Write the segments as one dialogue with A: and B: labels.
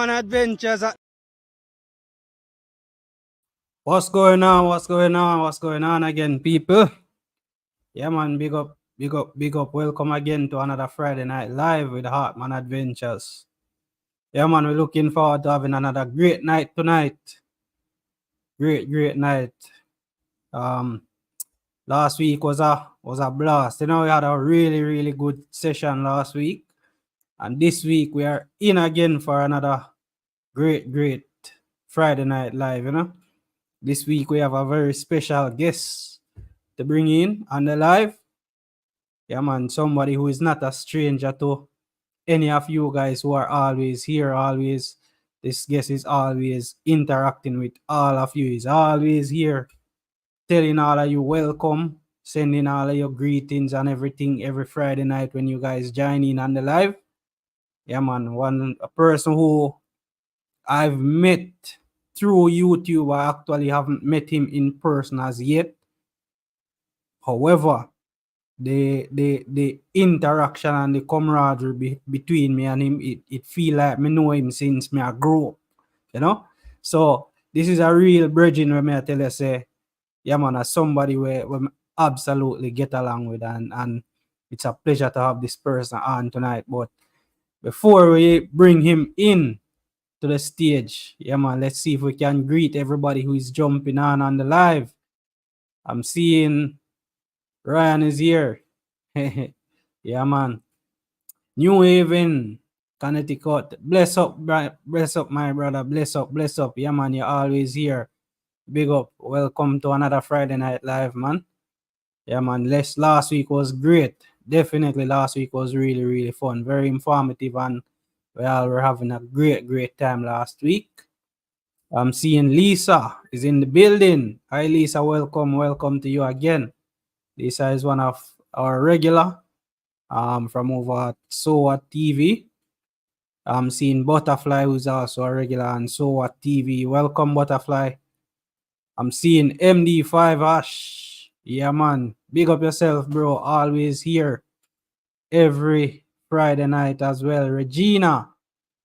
A: Hartman Adventures.
B: What's going on? What's going on? What's going on again, people? Yeah, man, big up, big up, big up. Welcome again to another Friday Night Live with Hartman Adventures. Yeah, man, we're looking forward to having another great night tonight. Great night. Last week was a blast. You know, we had a really good session last week. And this week we are in again for another great Friday Night Live, you know. This week we have a very special guest to bring in on the live. Yeah, man, somebody who is not a stranger to any of you guys who are always here, always. This guest is always interacting with all of you. He's always here telling all of you welcome, sending all of your greetings and everything every Friday night when you guys join in on the live. Yeah, man, a person who I've met through YouTube. I actually haven't met him in person as yet. However, the interaction and the camaraderie between me and him, it feel like me know him since me I grew up, you know. So this is a real bridging where me I tell you say, yeah, man, as somebody where me absolutely get along with, and it's a pleasure to have this person on tonight. But before we bring him in to the stage, yeah, man, let's see if we can greet everybody who is jumping on the live. I'm seeing Ryan is here. Yeah, man. New Haven, Connecticut. Bless up, my brother. Bless up. Yeah, man, you're always here. Big up. Welcome to another Friday Night Live, man. Yeah, man. Last week was great. Definitely last week was really fun. Very informative, and we all were having a great time last week. I'm seeing Lisa is in the building. Hi, Lisa. Welcome to you again. Lisa is one of our regular from over at SOA TV. I'm seeing Butterfly, who's also a regular on SOA TV. Welcome, Butterfly. I'm seeing MD5 Ash. Yeah, man. Big up yourself, bro. Always here every Friday night as well. Regina.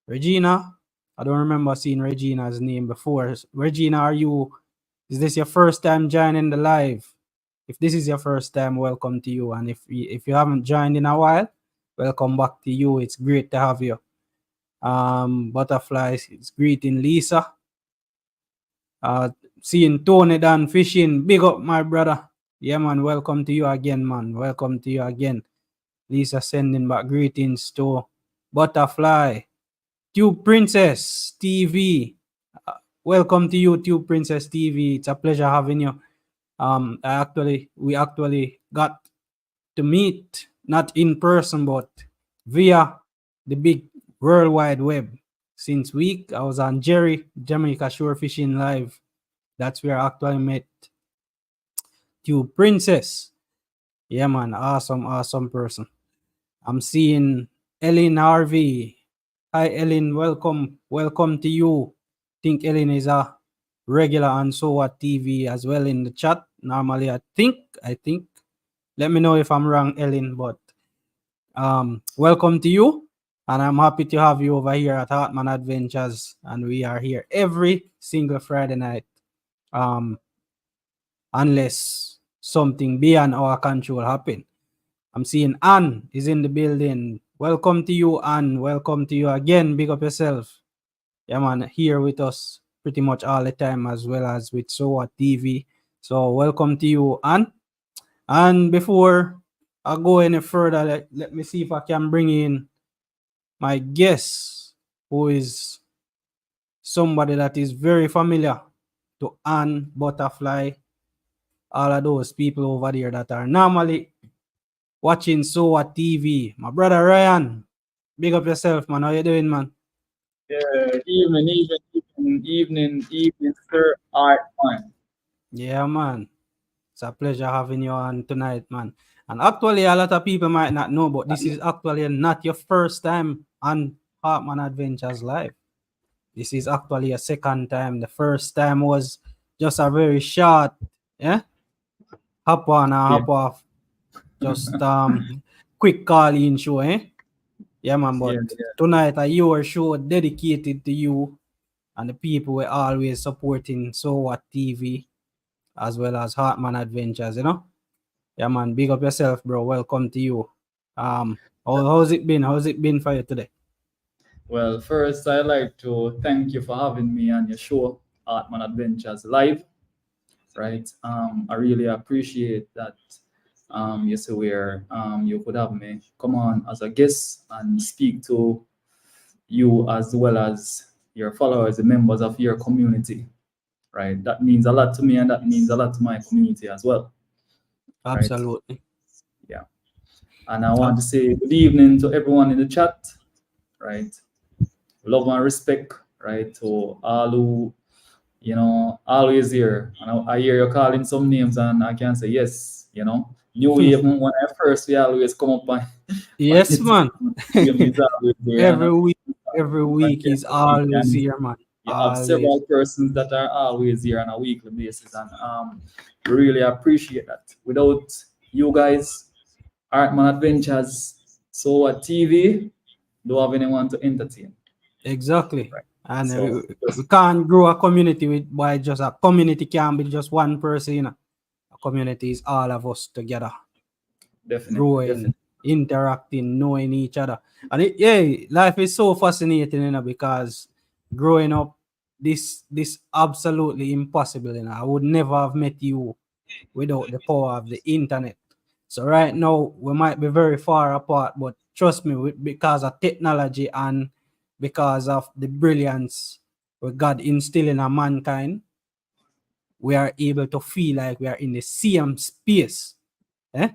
B: I don't remember seeing Regina's name before. Regina, is this your first time joining the live? If this is your first time, welcome to you. And if you haven't joined in a while, welcome back to you. It's great to have you. Butterflies, it's greeting Lisa. Seeing Tony Dan fishing. Big up, my brother. Yeah, man. Welcome to you again, man. Welcome to you again. Lisa sending back greetings to Butterfly. Tube Princess TV. Welcome to you, Tube Princess TV. It's a pleasure having you. We actually got to meet, not in person, but via the big World Wide Web. Since week, I was on Jamaica Shore Fishing Live. That's where I actually met Tube Princess. Yeah, man, awesome person. I'm seeing Ellen Harvey. Hi, Ellen. Welcome to you. Think Ellen is a regular on SOA TV as well in the chat. Normally, I think. Let me know if I'm wrong, Ellen. But welcome to you, and I'm happy to have you over here at Hartman Adventures. And we are here every single Friday night, unless something beyond our control happen. I'm seeing Ann is in the building. Welcome to you, Ann. Welcome to you again. Big up yourself. Yeah, man, here with us pretty much all the time, as well as with SOA TV. So welcome to you, Ann. And before I go any further, let me see if I can bring in my guest, who is somebody that is very familiar to Ann, Butterfly, all of those people over there that are normally watching SOA TV. My brother Ryan, big up yourself, man. How you doing, man?
C: Yeah, evening, sir. Hartman.
B: Yeah, man. It's a pleasure having you on tonight, man. And actually, a lot of people might not know, but this is actually not your first time on Hartman Adventures Live. This is actually a second time. The first time was just a very short, hop on and hop off. Just quick call-in show, Yeah, man.
C: Yeah,
B: But
C: yeah.
B: tonight, your show dedicated to you and the people were always supporting So What TV as well as Hartman Adventures, you know? Yeah, man. Big up yourself, bro. Welcome to you. How's it been? How's it been for you today?
C: Well, first, I'd like to thank you for having me on your show, Hartman Adventures Live. Right? I really appreciate that. You say where you could have me come on as a guest and speak to you as well as your followers, the members of your community. Right? That means a lot to me, and that means a lot to my community as well. Right?
B: Absolutely.
C: Yeah. And I want
B: Ab-
C: to say good evening to everyone in the chat. Right? Love and respect. Right? To all who always here. And I hear you calling some names, and I can say yes. New even when I first we always come up on, on
B: yes,
C: it.
B: man.
C: Name is always there, and
B: every week, every
C: I
B: week
C: can
B: is
C: say
B: always
C: and
B: here, man.
C: you have
B: Always.
C: several persons that are always here on a weekly basis, and we really appreciate that. Without you guys, Artman Adventures, so what TV, don't have anyone to entertain,
B: Exactly.
C: right?
B: And
C: So
B: we
C: just
B: can't grow a community with by just a community can't be just one person, you know. A community is all of us together,
C: definitely,
B: growing,
C: definitely.
B: interacting, knowing each other. And yeah, life is so fascinating, you know, because growing up, this absolutely impossible, you know. I would never have met you without the power of the internet. So right now we might be very far apart, but trust me, because of technology and because of the brilliance what God instilling in mankind, we are able to feel like we are in the same space. Eh?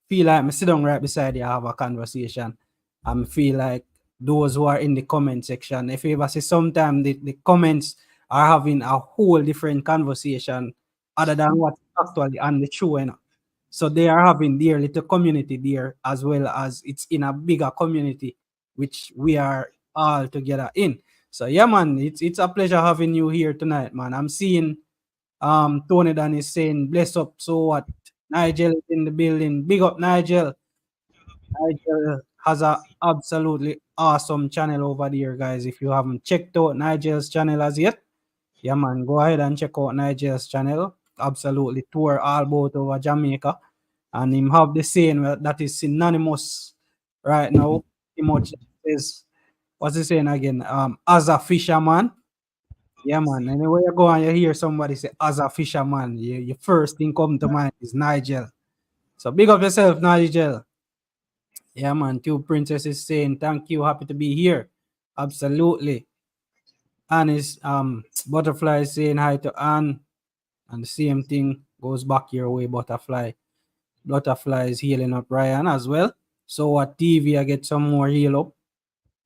B: Feel like me sit down right beside you, have a conversation. And feel like those who are in the comment section, if you ever see sometimes the comments are having a whole different conversation other than what's actually on the show, you know. So they are having their little community there as well as it's in a bigger community which we are all together in. So yeah, man, it's a pleasure having you here tonight, man. I'm seeing Tony Dan is saying bless up. So what? Nigel is in the building. Big up Nigel. Nigel has a absolutely awesome channel over there, guys. If you haven't checked out Nigel's channel as yet, yeah, man, go ahead and check out Nigel's channel. Absolutely tour all about over Jamaica, and him have the saying that is synonymous right now. He much is what's he saying again? As a fisherman, yeah, man. Anywhere you go and you hear somebody say as a fisherman, your first thing come to mind is Nigel. So big up yourself, Nigel. Yeah, man. Two Princess is saying thank you, happy to be here. Absolutely. Anne is butterfly is saying hi to Anne, and the same thing goes back your way, butterfly. Butterfly is healing up Ryan as well. So what TV I get some more heal up.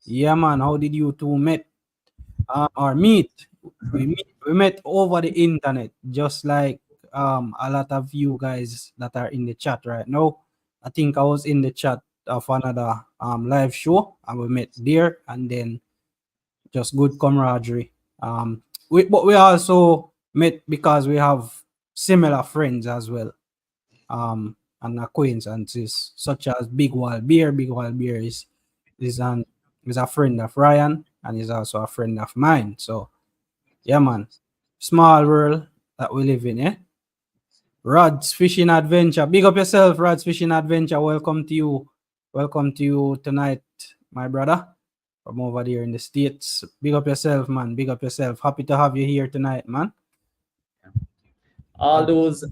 B: Yeah, man. How did you two meet? Or meet? We met over the internet, just like a lot of you guys that are in the chat right now. I think I was in the chat of another live show and we met there, and then just good camaraderie. But we also met because we have similar friends as well. And acquaintances such as Big Wild Beer. Big Wild Beer is an is a friend of Ryan and is also a friend of mine. So yeah, man, small world that we live in, eh? Rod's Fishing Adventure. Big up yourself, Rod's Fishing Adventure. Welcome to you. Welcome to you tonight, my brother, from over there in the States. Big up yourself, man. Big up yourself. Happy to have you here tonight, man.
C: All
B: Uh,
C: those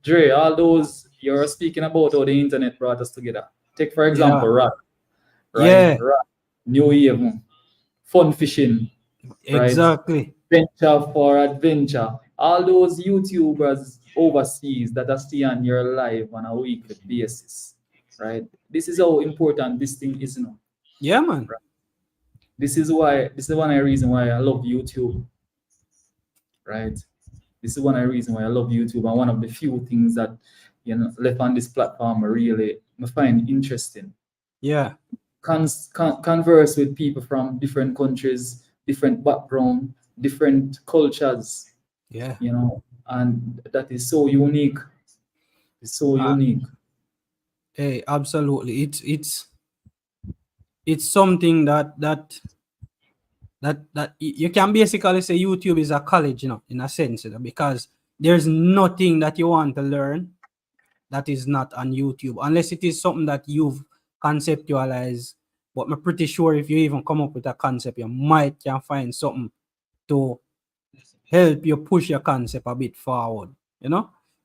C: Dre, all those you're speaking about how the internet brought us together. Take for
B: yeah,
C: example rock, right?
B: yeah,
C: Rock, New Haven, fun fishing, right?
B: exactly.
C: Venture for adventure. All those YouTubers overseas that are still on your live on a weekly basis, right? This is how important this thing is now.
B: Yeah, man.
C: Right? This is one of the reason why I love YouTube, right? This is one of the reasons why I love YouTube, and one of the few things that left on this platform I find interesting.
B: Yeah,
C: Converse with people from different countries, different background, different cultures,
B: yeah.
C: and that is so unique. It's so
B: Uh,
C: unique.
B: hey, absolutely. It's it's something that you can basically say YouTube is a college, in a sense, because there's nothing that you want to learn that is not on YouTube, unless it is something that you've conceptualized. But I'm pretty sure if you even come up with a concept, you might can find something to help you push your concept a bit forward.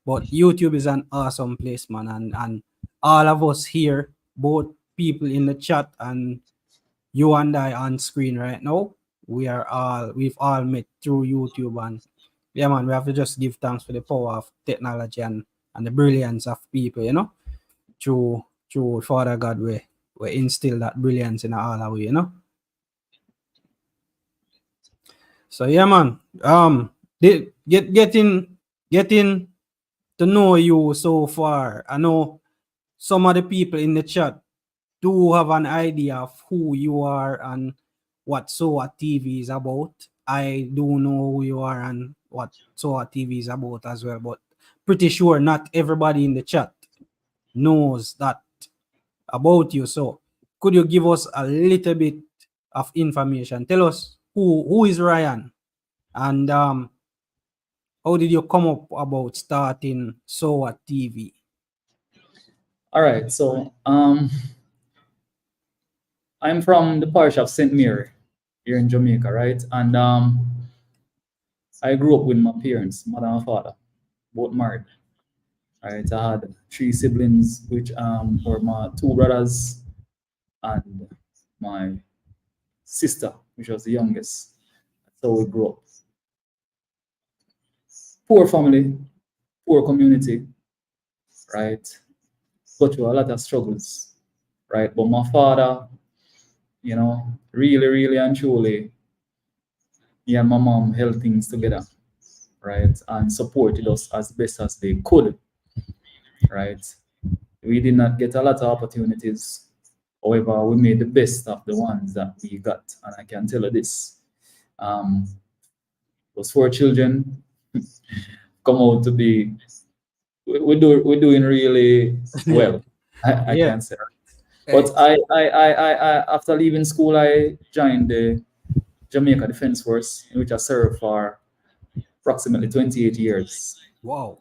B: But YouTube is an awesome place, man, and all of us here, both people in the chat and you and I on screen right now, we've all met through YouTube, and yeah, man, we have to just give thanks for the power of technology and the brilliance of people. Through Father God, we instill that brilliance in all of we. So yeah, man. Getting to know you so far. I know some of the people in the chat do have an idea of who you are and what SOA TV is about. I do know who you are and what SOA TV is about as well, but pretty sure not everybody in the chat knows that about you. So could you give us a little bit of information? Tell us who is Ryan, and how did you come up about starting SOA TV?
C: All right, so I'm from the parish of St. Mary here in Jamaica, right? And I grew up with my parents, mother and father, both married. Right, I had three siblings, which were my two brothers and my sister, which was the youngest. So we grew up. Poor family, poor community, right? Go through a lot of struggles, right? But my father, really, really and truly, he and my mom held things together, right? And supported us as best as they could, right? We did not get a lot of opportunities. However, we made the best of the ones that we got. And I can tell you this. Those four children come out to be, we're doing really well. I
B: Yeah.
C: can say. But after leaving school, I joined the Jamaica Defense Force, in which I served for approximately 28 years.
B: Wow.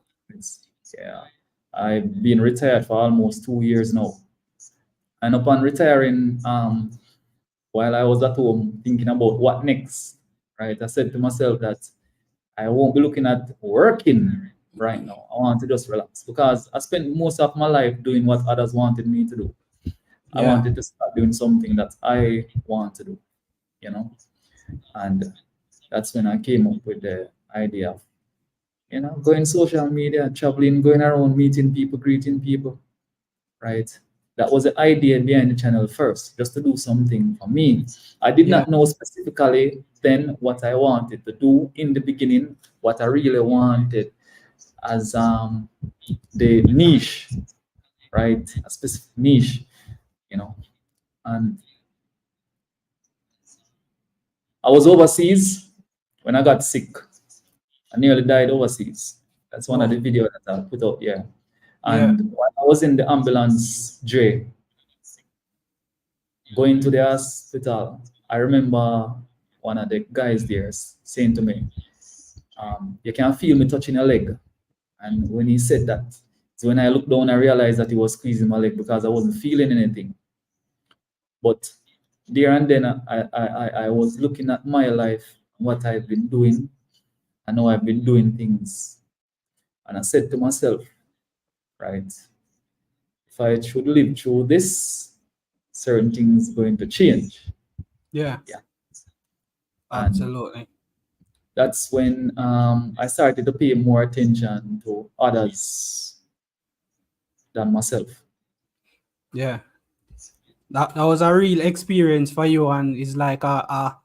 C: Yeah, I've been retired for almost 2 years now. And upon retiring, while I was at home thinking about what next, right, I said to myself that I won't be looking at working right now. I want to just relax because I spent most of my life doing what others wanted me to do. I
B: Yeah.
C: wanted to start doing something that I want to do, and that's when I came up with the idea of, going social media, traveling, going around, meeting people, greeting people, right? That was the idea behind the channel first, just to do something for me. I did
B: Yeah.
C: not know specifically then what I wanted to do in the beginning, what I really wanted as the niche, right? A specific niche, And I was overseas when I got sick. I nearly died overseas. That's one of the
B: Wow.
C: videos that I put out here.
B: Yeah.
C: And while I was in the ambulance, Dre, going to the hospital, I remember one of the guys there saying to me, you can feel me touching your leg. And when he said that, so when I looked down, I realized that he was squeezing my leg because I wasn't feeling anything. But there and then, I was looking at my life, what I've been doing, and how I've been doing things. And I said to myself, right, if I should live through this, certain things going to change.
B: Yeah.
C: Yeah. And
B: Absolutely.
C: that's when I started to pay more attention to others than myself.
B: Yeah. That was a real experience for you, and it's like a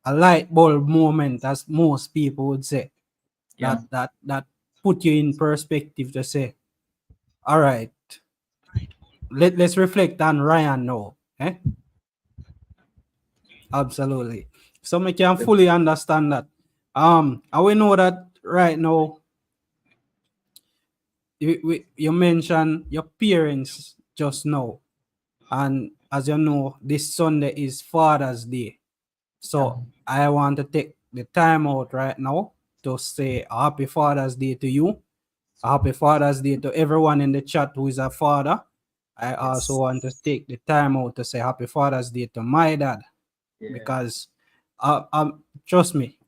B: light bulb moment, as most people would say.
C: Yeah.
B: That put you in perspective to say, all right, let's reflect on Ryan now. Absolutely. So I can fully understand that. I will know that right now. You mentioned your parents just now, and as you know, this Sunday is Father's Day.
C: Yeah.
B: So I want to take the time out right now to say a happy Father's Day to you. A happy Father's Day to everyone in the chat who is a father. I also
C: Yes.
B: want to take the time out to say happy Father's Day to my dad
C: Yeah.
B: because trust me,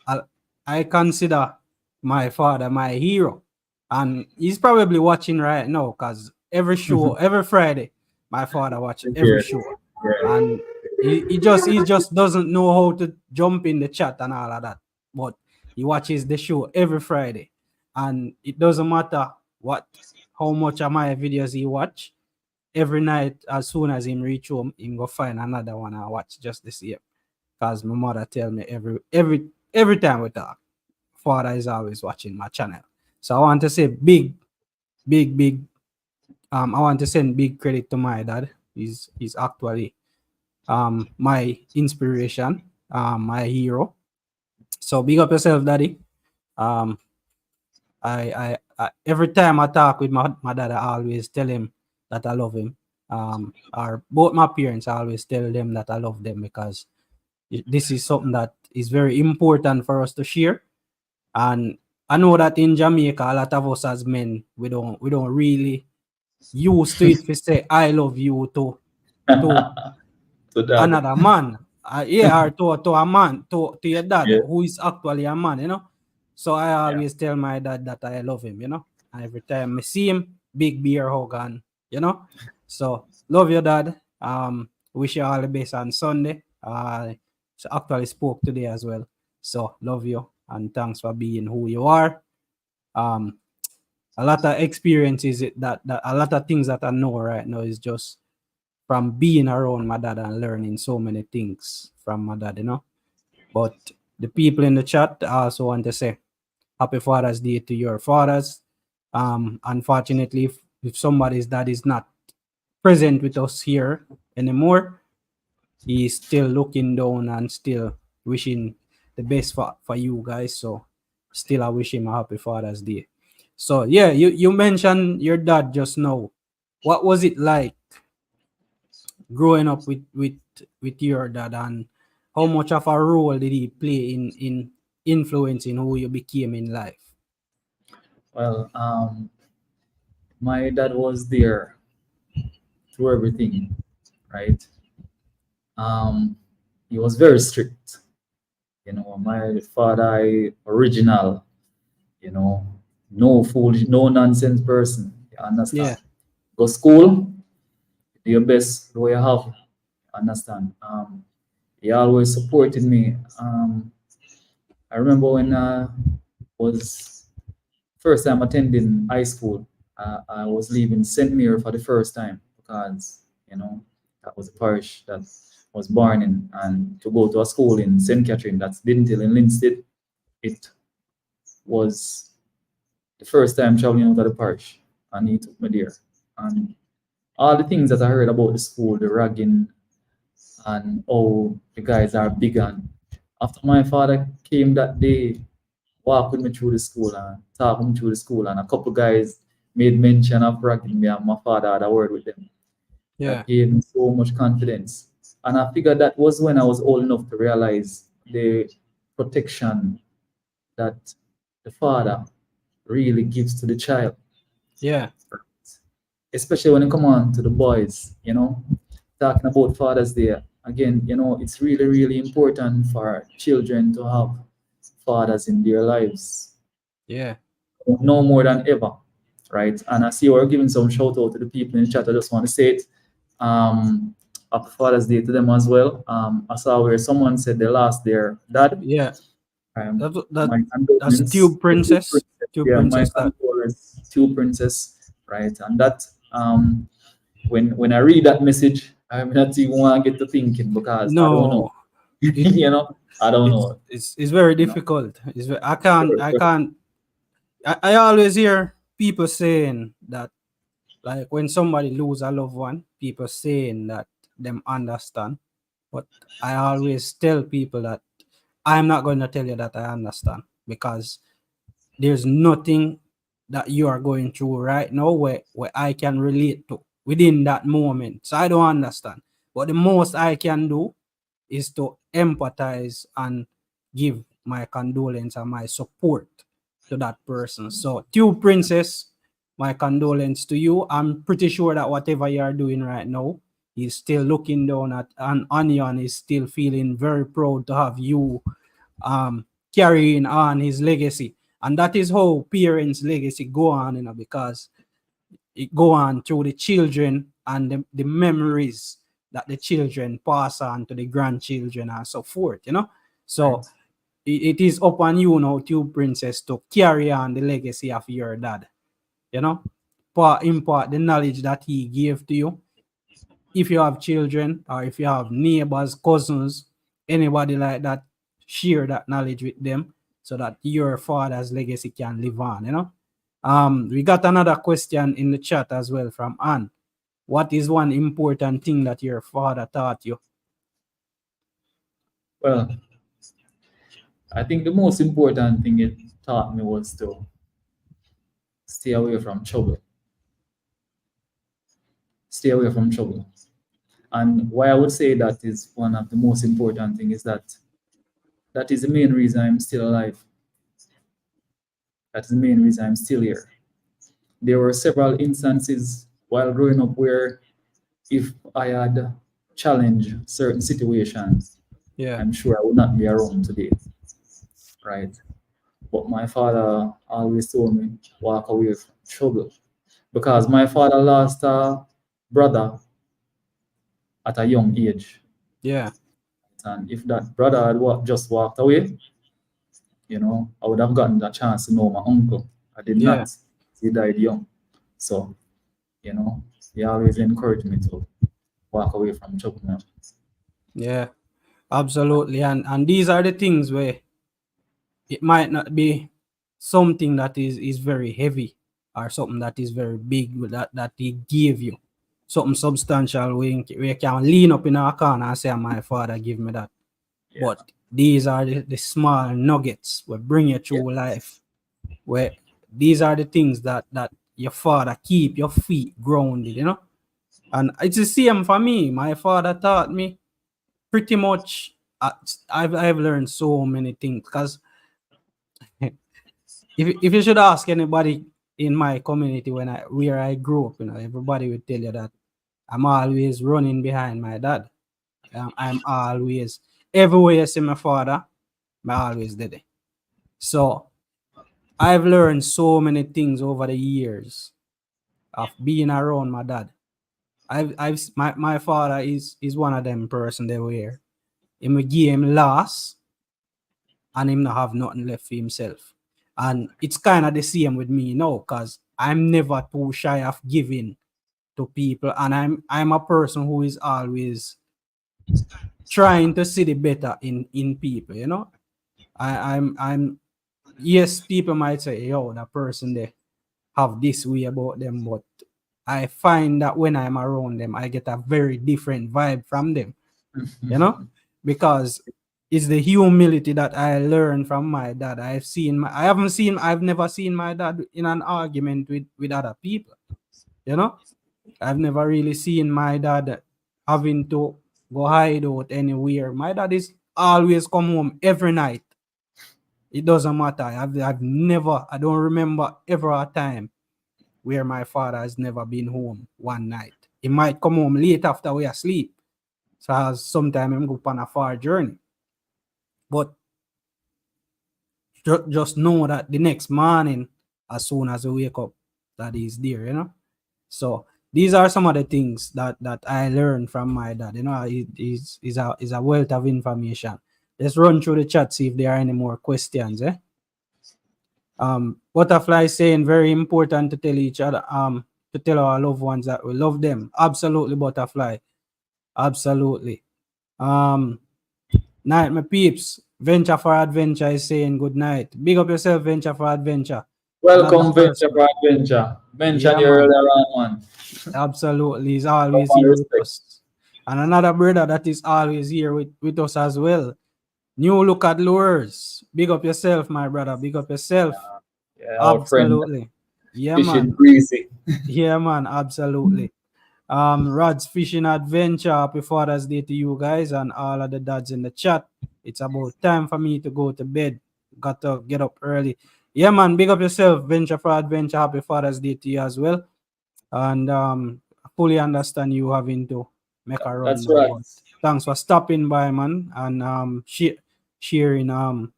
B: I, I consider my father my hero. And he's probably watching right now because every show, every Friday, my father watch every
C: Yeah.
B: show.
C: Yeah.
B: And he just doesn't know how to jump in the chat and all of that. But he watches the show every Friday. And it doesn't matter what how much of my videos he watch. Every night, as soon as him reach home, him go find another one and watch just the same. Because my mother tell me every time we talk, father is always watching my channel. So I want to say big I want to send big credit to my dad. He's actually my inspiration, my hero. So big up yourself, daddy. Um I every time I talk with my dad, I always tell him that I love him. Or both my parents, I always tell them that I love them because this is something that is very important for us to share. And I know that in Jamaica, a lot of us as men, we don't really used to it to say I love you to
C: To that.
B: another man. Yeah, or to a man, to your dad,
C: Yeah.
B: who is actually a man, So I
C: Yeah.
B: always tell my dad that I love him. And every time I see him, big beer hug and. So love your dad. Wish you all the best on Sunday. So actually spoke today as well. So love you and thanks for being who you are. Um, a lot of experiences that a lot of things that I know right now is just from being around my dad and learning so many things from my dad. But the people in the chat I also want to say happy Father's Day to your fathers. Unfortunately, if somebody's dad is not present with us here anymore, he's still looking down and still wishing the best for you guys. So still I wish him a happy Father's Day. So yeah, you mentioned your dad just now. What was it like growing up with your dad, and how much of a role did he play in influencing who you became in life?
C: Well, my dad was there through everything, right? Um, he was very strict. My father, original, you know, no fool, no nonsense person. You understand?
B: Yeah,
C: Go school, do your best, do what you have. Understand? He always supported me. I remember when I was first time attending high school, I was leaving St. Mary for the first time because, that was a parish that I was born in. And to go to a school in St. Catherine, that's Dintil in Linstead, it was the first time traveling out of the parish. And he took me there. And all the things that I heard about the school, the ragging, and oh, the guys are big. And after my father came that day, walk with me through the school and talk with me through the school, and a couple guys made mention of ragging me, and my father had a word with them.
B: yeah,
C: That gave me so much confidence. And I figured that was when I was old enough to realize the protection that the father really gives to the child,
B: yeah,
C: especially when it come on to the boys, talking about Father's Day. Again, it's really, really important for children to have fathers in their lives,
B: yeah,
C: no more than ever, right? And I see we're giving some shout out to the people in the chat. I just want to say it. Happy Father's Day to them as well. I saw where someone said they lost their dad.
B: yeah.
C: Um,
B: That
C: my
B: that's
C: condolence,
B: Tube Princess. Tube
C: yeah, my
B: Princess that.
C: condolence to Princess, right? And that, when I read that message, I'm not even want to get to thinking because I don't know,
B: No, it
C: I don't
B: it's
C: know,
B: it's very
C: you know.
B: difficult. I always hear people saying that, like, when somebody lose a loved one, people saying that them understand. But I always tell people that I'm not going to tell you that I understand, because there's nothing that you are going through right now where I can relate to within that moment. So I don't understand. But the most I can do is to empathize and give my condolence and my support to that person. So, Tube Princess, my condolence to you. I'm pretty sure that whatever you are doing right now, he's still looking down at an onion, is still feeling very proud to have you carrying on his legacy. And that is how parents' legacy go on, because it go on through the children and the memories that the children pass on to the grandchildren and so forth, So
C: Right.
B: it is upon you now, Tube Princess, to carry on the legacy of your dad, you know, impart the knowledge that he gave to you. If you have children or if you have neighbors, cousins, anybody like that, share that knowledge with them so that your father's legacy can live on. We got another question in the chat as well from Anne. What is one important thing that your father taught you?
C: Well, I think the most important thing it taught me was to stay away from trouble. Stay away from trouble. And why I would say that is one of the most important thing is that that is the main reason I'm still alive. That's the main reason I'm still here. There were several instances while growing up where if I had challenged certain situations,
B: Yeah,
C: I'm sure I would not be around today. Right. But my father always told me, walk away from trouble. Because my father lost a brother at a young age.
B: yeah,
C: And if that brother had just walked away, I would have gotten the chance to know my uncle. I did
B: yeah,
C: not. He died young. So, you know, he always encouraged me to walk away from trouble now.
B: yeah, absolutely. And these are the things where it might not be something that is very heavy or something that is very big that he gave you. Something substantial where you can lean up in a corner and say, my father give me that.
C: Yeah.
B: But these are the small nuggets that bring you
C: Yeah.
B: through life. Where these are the things that your father keep your feet grounded. And it's the same for me. My father taught me pretty much. I've learned so many things because if you should ask anybody in my community where I grew up, everybody would tell you that I'm always running behind my dad. I'm always everywhere you see my father, I always did it. So I've learned so many things over the years of being around my dad. My father is one of them person there where him a game loss and him not have nothing left for himself. And it's kind of the same with me now, because I'm never too shy of giving to people, and I'm a person who is always trying to see the better in people. I'm yes, people might say, yo, that person they have this way about them, but I find that when I'm around them, I get a very different vibe from them, because it's the humility that I learned from my dad. I've never seen my dad in an argument with other people, you know. I've never really seen my dad having to go hide out anywhere. My dad is always come home every night. It doesn't matter. I don't remember ever a time where my father has never been home one night. He might come home late after we are asleep. So sometimes I'm go on a far journey. But just know that the next morning, as soon as we wake up, that he's there. So these are some of the things that I learned from my dad. Is a wealth of information. Let's run through the chat, see if there are any more questions. Butterfly saying very important to tell each other, to tell our loved ones that we love them. Absolutely, Butterfly. Absolutely. Night, my peeps. Venture for Adventure is saying good night. Big up yourself, Venture for Adventure. Another
C: Welcome, Venture
B: person.
C: for Adventure. Mention
B: Yeah,
C: you
B: man.
C: earlier on, man.
B: Absolutely. He's
C: Love
B: always
C: and
B: here with
C: respect.
B: us. And another brother that is always here with us as well. New look at lures. Big up yourself, my brother. Big up yourself.
C: Yeah, our friend
B: Absolutely. Yeah,
C: fishing
B: man.
C: greasy.
B: Yeah, man. Absolutely. Rod's Fishing Adventure. Happy Father's Day to you guys and all of the dads in the chat. It's about time for me to go to bed. Got to get up early. Yeah, man, big up yourself. Venture for Adventure. Happy Father's Day to you as well. And I fully understand you having to make a run
C: That's
B: now.
C: right.
B: But thanks for stopping by, man, and sharing,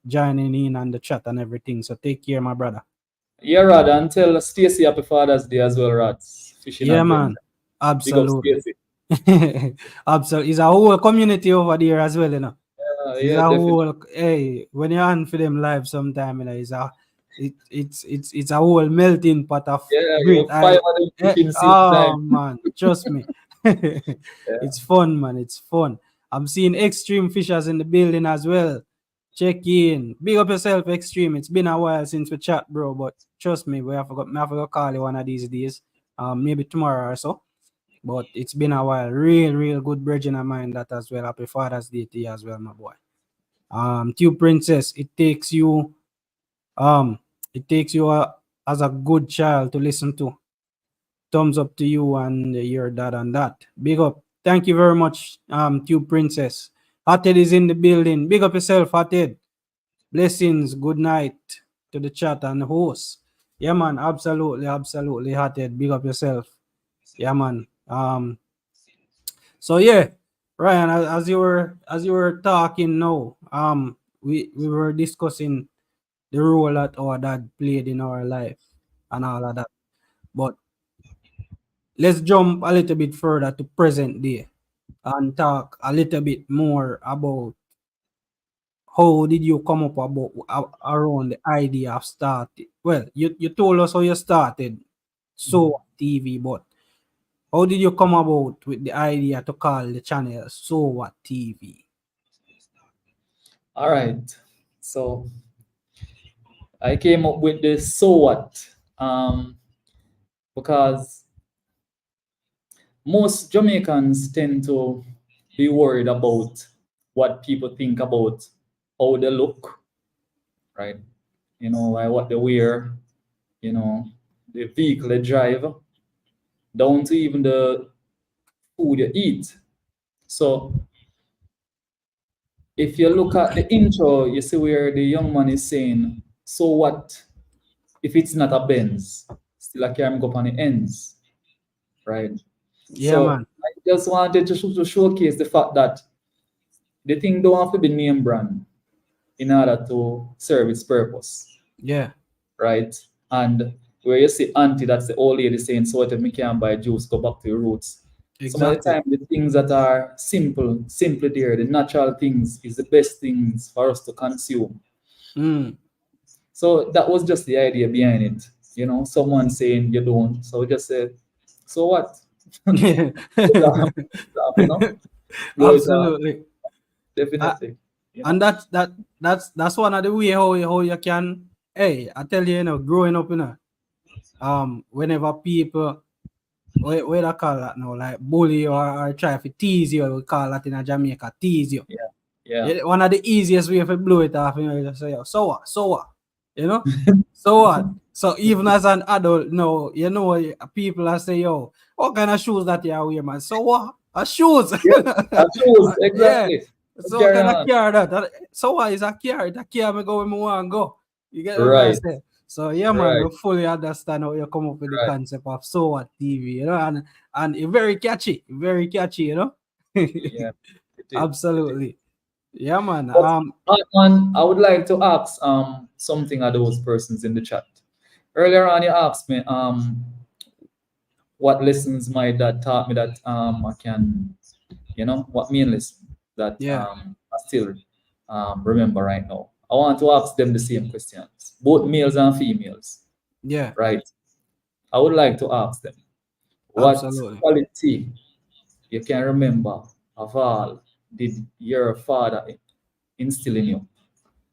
B: joining in on the chat and everything. So take care, my brother.
C: Yeah, Rod, and tell Stacy happy Father's Day as well, Rod. Fishing
B: Yeah,
C: Adventure.
B: man.
C: Big up
B: Absolutely.
C: Stacy.
B: Absolutely. It's a whole community over there as well, you know. It's
C: Yeah,
B: a
C: definitely.
B: whole, hey, when you're on for them live sometime, you know, it's a whole melting pot of
C: Yeah,
B: great.
C: you're 500 fishing same time.
B: Oh man, trust me.
C: Yeah.
B: It's fun, man. It's fun. I'm seeing extreme fishers in the building as well. Check in. Big up yourself, extreme. It's been a while since we chat, bro. But trust me, me have to call you one of these days. Maybe tomorrow or so. But it's been a while. Real good bridging of mine that as well. Happy Father's Day to you as well, my boy. Tube Princess, um it takes you as a good child to listen to. Thumbs up to you and your dad and that. Big up. Thank you very much, Tube Princess. Hated is in the building. Big up yourself, Hated. Blessings. Good night to the chat and the host. Yeah, man. Absolutely, Hated. Big up yourself. Yeah, man. So yeah, Ryan, as you were talking now, we were discussing the role that our dad played in our life and all of that. But let's jump a little bit further to present day and talk a little bit more about how did you come up about around the idea of starting. Well, you told us how you started so TV, but how did you come about with the idea to call the channel So What TV?
C: All right. So I came up with this so what? Because most Jamaicans tend to be worried about what people think about how they look, right? What they wear, the vehicle they drive, down to even the food you eat. So if you look at the intro, you see where the young man is saying, "So what if it's not a Benz? Still a car go on the ends, right?"
B: Yeah,
C: So
B: man.
C: I just wanted to showcase the fact that the thing don't have to be name brand in order to serve its purpose,
B: Yeah,
C: right? And where you see auntie, that's the old lady saying, "So what if me can't buy juice? Go back to your roots." Some of the
B: exactly.
C: time, the things that are simply there, the natural things, is the best things for us to consume.
B: Mm.
C: So that was just the idea behind it. Someone saying you don't, so we just say, "So what?" Laugh, laugh, blow it off.
B: Absolutely. Uh,
C: Definitely.
B: and that's one of the way how you can. Hey, I tell you, growing up, whenever people what I call that now, like bully or try to tease you, we call that in a Jamaica, tease you.
C: Yeah, yeah,
B: Yeah, one of the easiest way to blow it off, you just say, "Yo, so what, you know, so what." So even as an adult, no, people are say, "Yo, what kind of shoes that you wear, man?" So what? A shoes.
C: yeah. That shows
B: Yeah.
C: exactly.
B: So what
C: Carry
B: kind of
C: on.
B: car that? So what is a car? It's a car me go where me want go. You get what I
C: Right,
B: say? So yeah, man,
C: right,
B: we fully understand how you come up with the
C: right.
B: concept of so what TV, and it's very catchy,
C: Yeah, it is. It is.
B: Absolutely. Yeah, man.
C: But I would like to ask something of those persons in the chat. Earlier on, you asked me what lessons my dad taught me that I can, what main lesson that
B: Yeah,
C: I still remember right now. I want to ask them the same questions, both males and females,
B: yeah,
C: right? I would like to ask them what
B: absolutely.
C: quality you can remember of all did your father instill in you.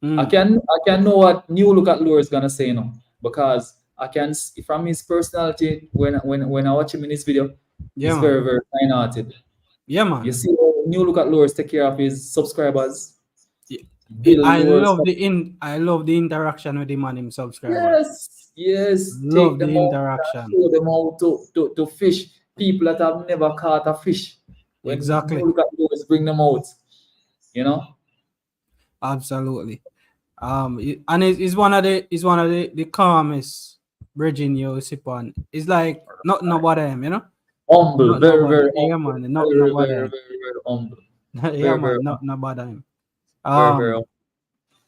C: I
B: Mm.
C: can I can know what New Look at Lure is gonna say now, because I can from his personality when I watch him in this video,
B: Yeah,
C: he's
B: man.
C: very kind-hearted.
B: Yeah,
C: You
B: man.
C: see how New Look at Lures take care of his subscribers,
B: Y-
C: build
B: I
C: lures.
B: love the interaction with him and him subscribers.
C: Yes, yes, take
B: Love
C: them
B: the
C: out,
B: interaction.
C: show them how to fish. people that have never caught a fish. When you
B: Exactly.
C: look at those, bring them out. You know.
B: Absolutely. And it's one of the calmest bridging you sip on. It's like not nobody him, you know?
C: Humble,
B: Not
C: very,
B: nobody.
C: very
B: Yeah
C: humble,
B: man, not
C: very,
B: nobody
C: very,
B: him.
C: very, very humble,
B: Yeah
C: very, very,
B: man, not nobody him.
C: very, very
B: Um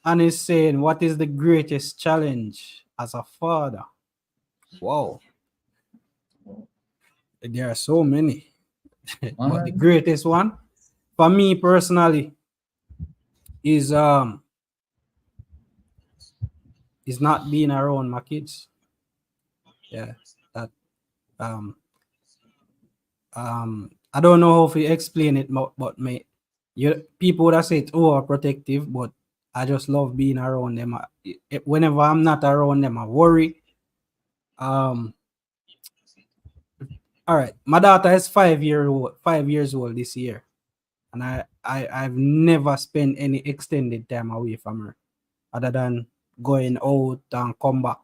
B: and he's saying what is the greatest challenge as a father? Wow,
C: humble.
B: there are so many. But the
C: Man,
B: greatest one for me personally is not being around my kids. Yeah. That um I don't know how to explain it, but me, you people that say it's overprotective, but I just love being around them. Whenever I'm not around them, I worry. Um, all right, my daughter is 5 years old this year, and I've never spent any extended time away from her, other than going out and come back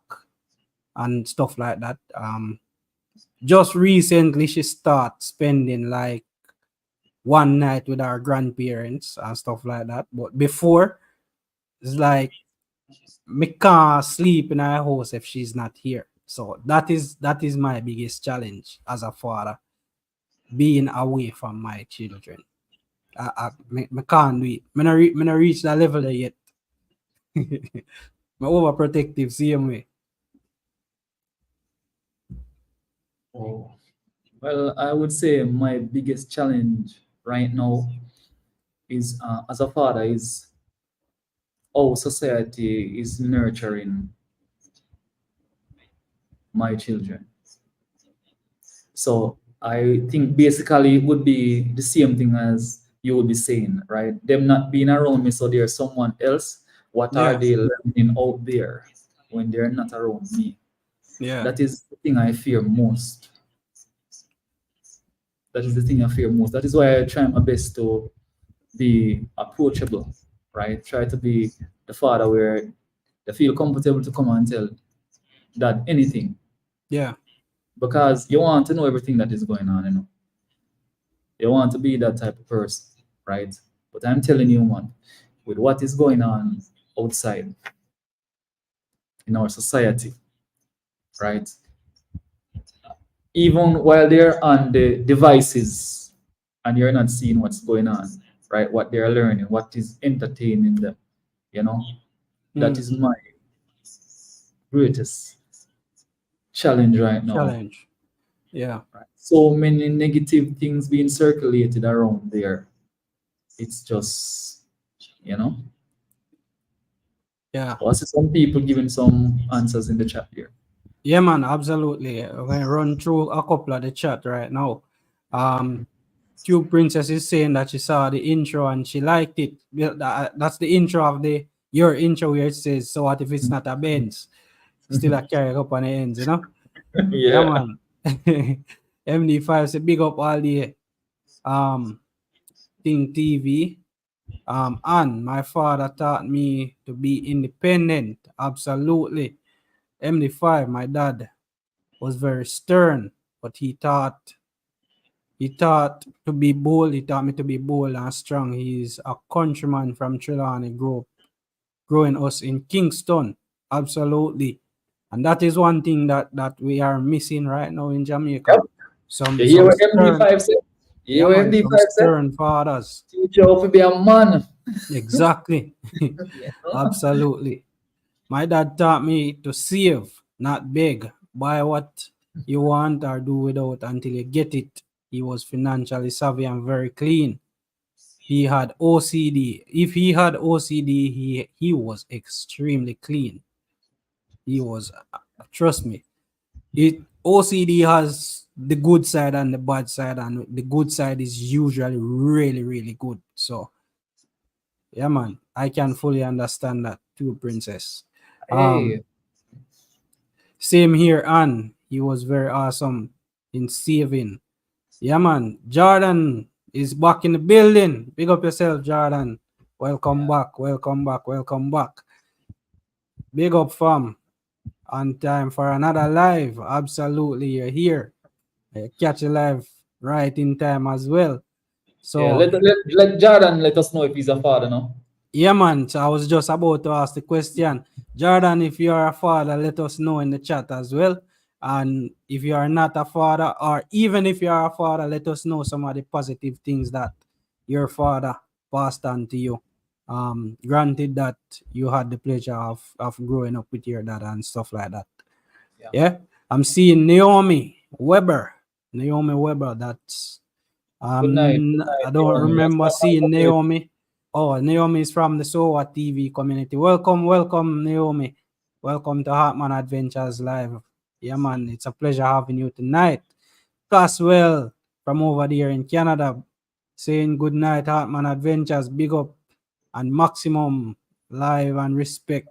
B: and stuff like that. Just recently she start spending like one night with our grandparents and stuff like that. But before, it's like me can't sleep in our house if she's not here. So that is my biggest challenge as a father, being away from my children. Me can't do it. Me not reach that level there yet. Me overprotective same way.
C: oh. Well, I would say my biggest challenge right now is, as a father, is how society is nurturing my children. So I think basically it would be the same thing as you would be saying, right? Them not being around me, so there's someone else. What are
B: Yeah,
C: they learning out there when they're not around me?
B: yeah,
C: That is the thing I fear most. That is the thing I fear most. That is why I try my best to be approachable, right? Try to be the father where they feel comfortable to come and tell that anything,
B: yeah,
C: because you want to know everything that is going on, you know. You want to be that type of person, right? But I'm telling you, man, with what is going on outside in our society, right? Even while they're on the devices and you're not seeing what's going on, right? What they're learning, what is entertaining them, you know, that
B: mm,
C: is my greatest challenge right now.
B: challenge. Yeah,
C: Right? So many negative things being circulated around there. It's just, you know,
B: yeah,
C: I see some people giving some answers in the chat here.
B: yeah, man, absolutely. I'm gonna run through a couple of the chat right now. Um, Tube Princess is saying that she saw the intro and she liked it. Yeah, that's the intro of the your intro where it says, "So what if it's not a Benz? Still a carry up on the ends, you know?" Yeah,
C: Yeah.
B: man. MD5 say big up all the um Thing TV. And my father taught me to be independent. Absolutely. MD5, my dad was very stern, but he taught to be bold. He taught me to be bold and strong. He's a countryman from Trelawney, growing us in Kingston. Absolutely. And that is one thing that we are missing right now in
C: Yep.
B: Jamaica.
C: You hear
B: Some
C: what
B: stern,
C: MD5 said? You hear
B: yeah
C: what
B: man, some
C: MD5 said?
B: stern fathers.
C: Teach you how to be a man.
B: Exactly.
C: You know?
B: Absolutely. My dad taught me to save, not beg. Buy what you want or do without until you get it. He was financially savvy and very clean. He had OCD. If he had OCD, he was extremely clean. He was, trust me. It OCD has the good side and the bad side, and the good side is usually really, really good. So yeah, man, I can fully understand that too, Princess. Um,
C: Hey,
B: Same here, Ann. He was very awesome in saving. Yeah, man. Jordan is back in the building. Big up yourself, Jordan. Welcome
C: yeah.
B: back. Welcome back. Welcome back. Big up, fam. On time for another live. Absolutely, you're here. Catch a live right in time as well.
C: Yeah,
B: So
C: let Jordan let us know if he's a father now.
B: yeah, man. So I was just about to ask the question. Jordan, if you are a father, let us know in the chat as well. And if you are not a father, or even if you are a father, let us know some of the positive things that your father passed on to you. Granted that you had the pleasure of growing up with your dad and stuff like that.
C: Yeah.
B: Yeah. I'm seeing Naomi Weber. Naomi Weber, that's
C: Good night. Good
B: I
C: night,
B: don't
C: Naomi. That's
B: remember
C: my
B: seeing
C: favorite.
B: Naomi. Oh, Naomi is from the SOA TV community. Welcome, welcome, Naomi. Welcome to Hartman Adventures Live. Yeah, man, it's a pleasure having you tonight. Caswell from over there in Canada saying good night, Hartman Adventures. Big up and maximum live and respect.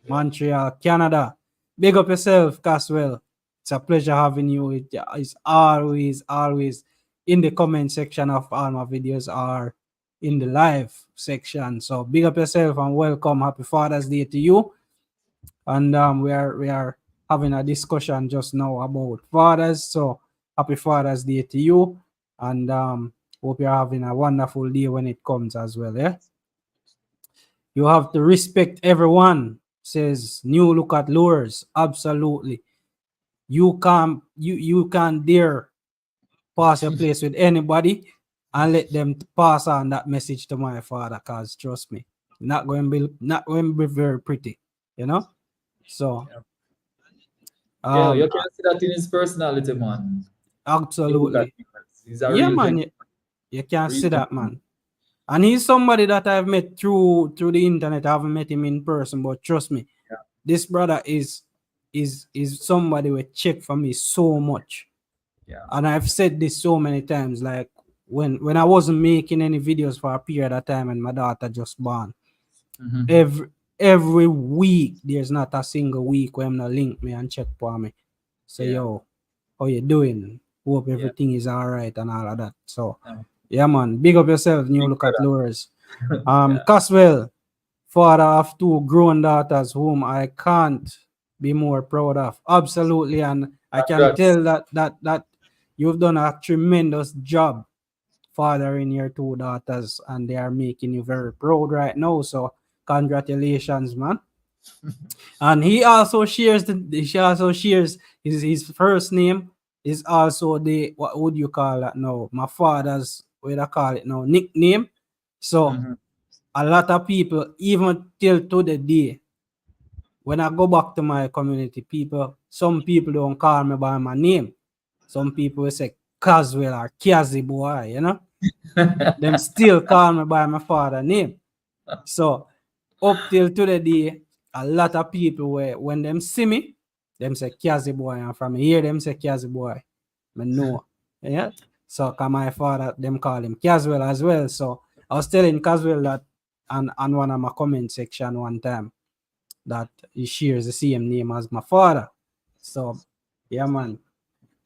B: Montreal, Canada. Big up yourself, Caswell. It's a pleasure having you. It's always in the comment section of all my videos or in the live section. So big up yourself and welcome. Happy Father's Day to you. And we are having a discussion just now about fathers. So happy Father's Day to you. And hope you're having a wonderful day when it comes as well. Yeah. You have to respect everyone, says New Look at Lures. Absolutely. You can't dare pass a place with anybody and let them pass on that message to my father, cause trust me, not going to be very pretty, you know. So
C: Yeah, you
B: um
C: can see that in his personality, man. You look at
B: absolutely.
C: him. He's a
B: Yeah,
C: real
B: man,
C: gentleman.
B: you can't
C: Real
B: see that,
C: gentleman.
B: man. And he's somebody that I've met through the internet. I haven't met him in person, but trust me,
C: Yeah.
B: this brother is somebody who check for me so much.
C: Yeah.
B: And I've said this so many times, like when I wasn't making any videos for a period of time and my daughter just born.
C: Mm-hmm.
B: Every week there's not a single week where I'm not link me and check for me. Say,
C: Yeah.
B: yo, how you doing? Hope
C: Yeah.
B: everything is all right and all of that. So
C: Yeah.
B: yeah, man, big up yourself, New
C: Big
B: Look at
C: brother.
B: Lures.
C: Yeah.
B: Caswell, father of two grown daughters whom I can't be more proud of. Absolutely, and I can
C: Congrats.
B: tell that you've done a tremendous job fathering your two daughters, and they are making you very proud right now. So congratulations, man. And he also shares his first name is also the, what would you call that now? My father's, what I call it now, nickname. So
C: Mm-hmm.
B: a lot of people, even till to the day, when I go back to my community, some people don't call me by my name. Some people will say Caswell or Kazi boy, you know. Them still call me by my father name. So up till to the day, a lot of people where when them see me, them say Kazi boy, and from here them say Kazi boy. I know. Yeah. So cause my father, them call him Caswell as well. So I was telling Caswell that on one of my comment section one time that he shares the same name as my father. So yeah, man.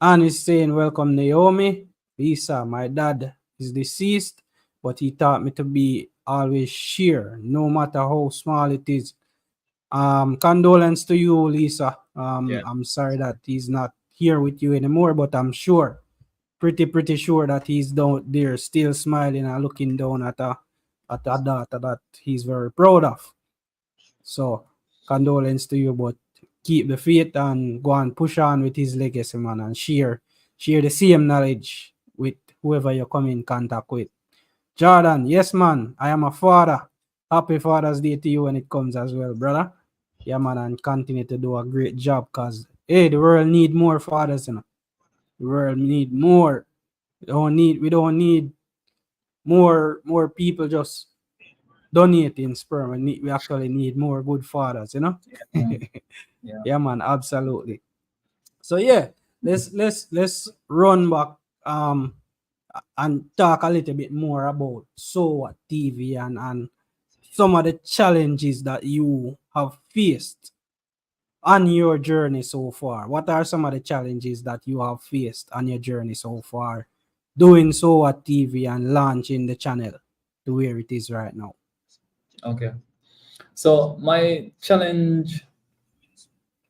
B: And he's saying, welcome, Naomi. Lisa, my dad is deceased, but he taught me to be always share, no matter how small it is. Condolence to you, Lisa.
C: Yeah.
B: I'm sorry that he's not here with you anymore, but I'm sure, pretty sure that he's down there still smiling and looking down at a daughter that he's very proud of. So condolence to you, but keep the faith and go and push on with his legacy, man, and share the same knowledge with whoever you come in contact with. Jordan, yes, man, I am a father. Happy Father's Day to you when it comes as well, brother. Yeah, man, and continue to do a great job, cause hey, the world need more fathers, you know. The world need more. We don't need more people just donating sperm. We actually need more good fathers, you know.
C: Yeah. Yeah.
B: Yeah, man, absolutely. So yeah, let's run back um and talk a little bit more about so what TV and some of the challenges that you have faced on your journey so far. What are some of the challenges that you have faced on your journey so far doing so what TV and launching the channel to where it is right now?
C: Okay. So my challenge,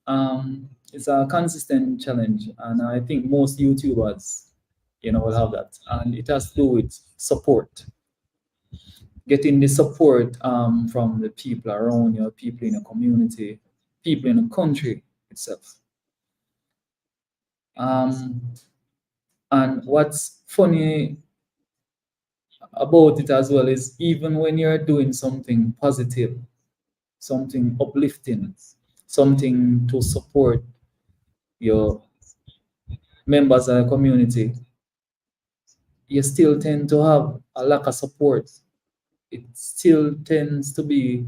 C: um, it's a consistent challenge, and I think most YouTubers, will have that, and it has to do with support, getting the support from the people around you, people in the community, people in the country itself. Um, and what's funny about it as well is even when you're doing something positive, something uplifting, something to support your members of the community, you still tend to have a lack of support. It still tends to be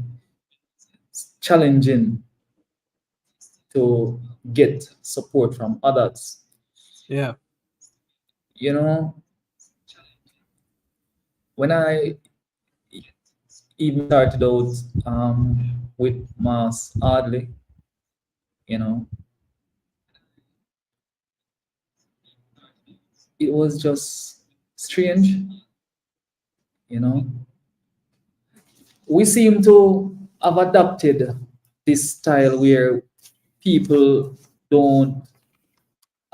C: challenging to get support from others.
B: Yeah.
C: You know, when I even started out with Mass Hardly, you know, it was just strange, you know. We seem to have adopted this style where people don't,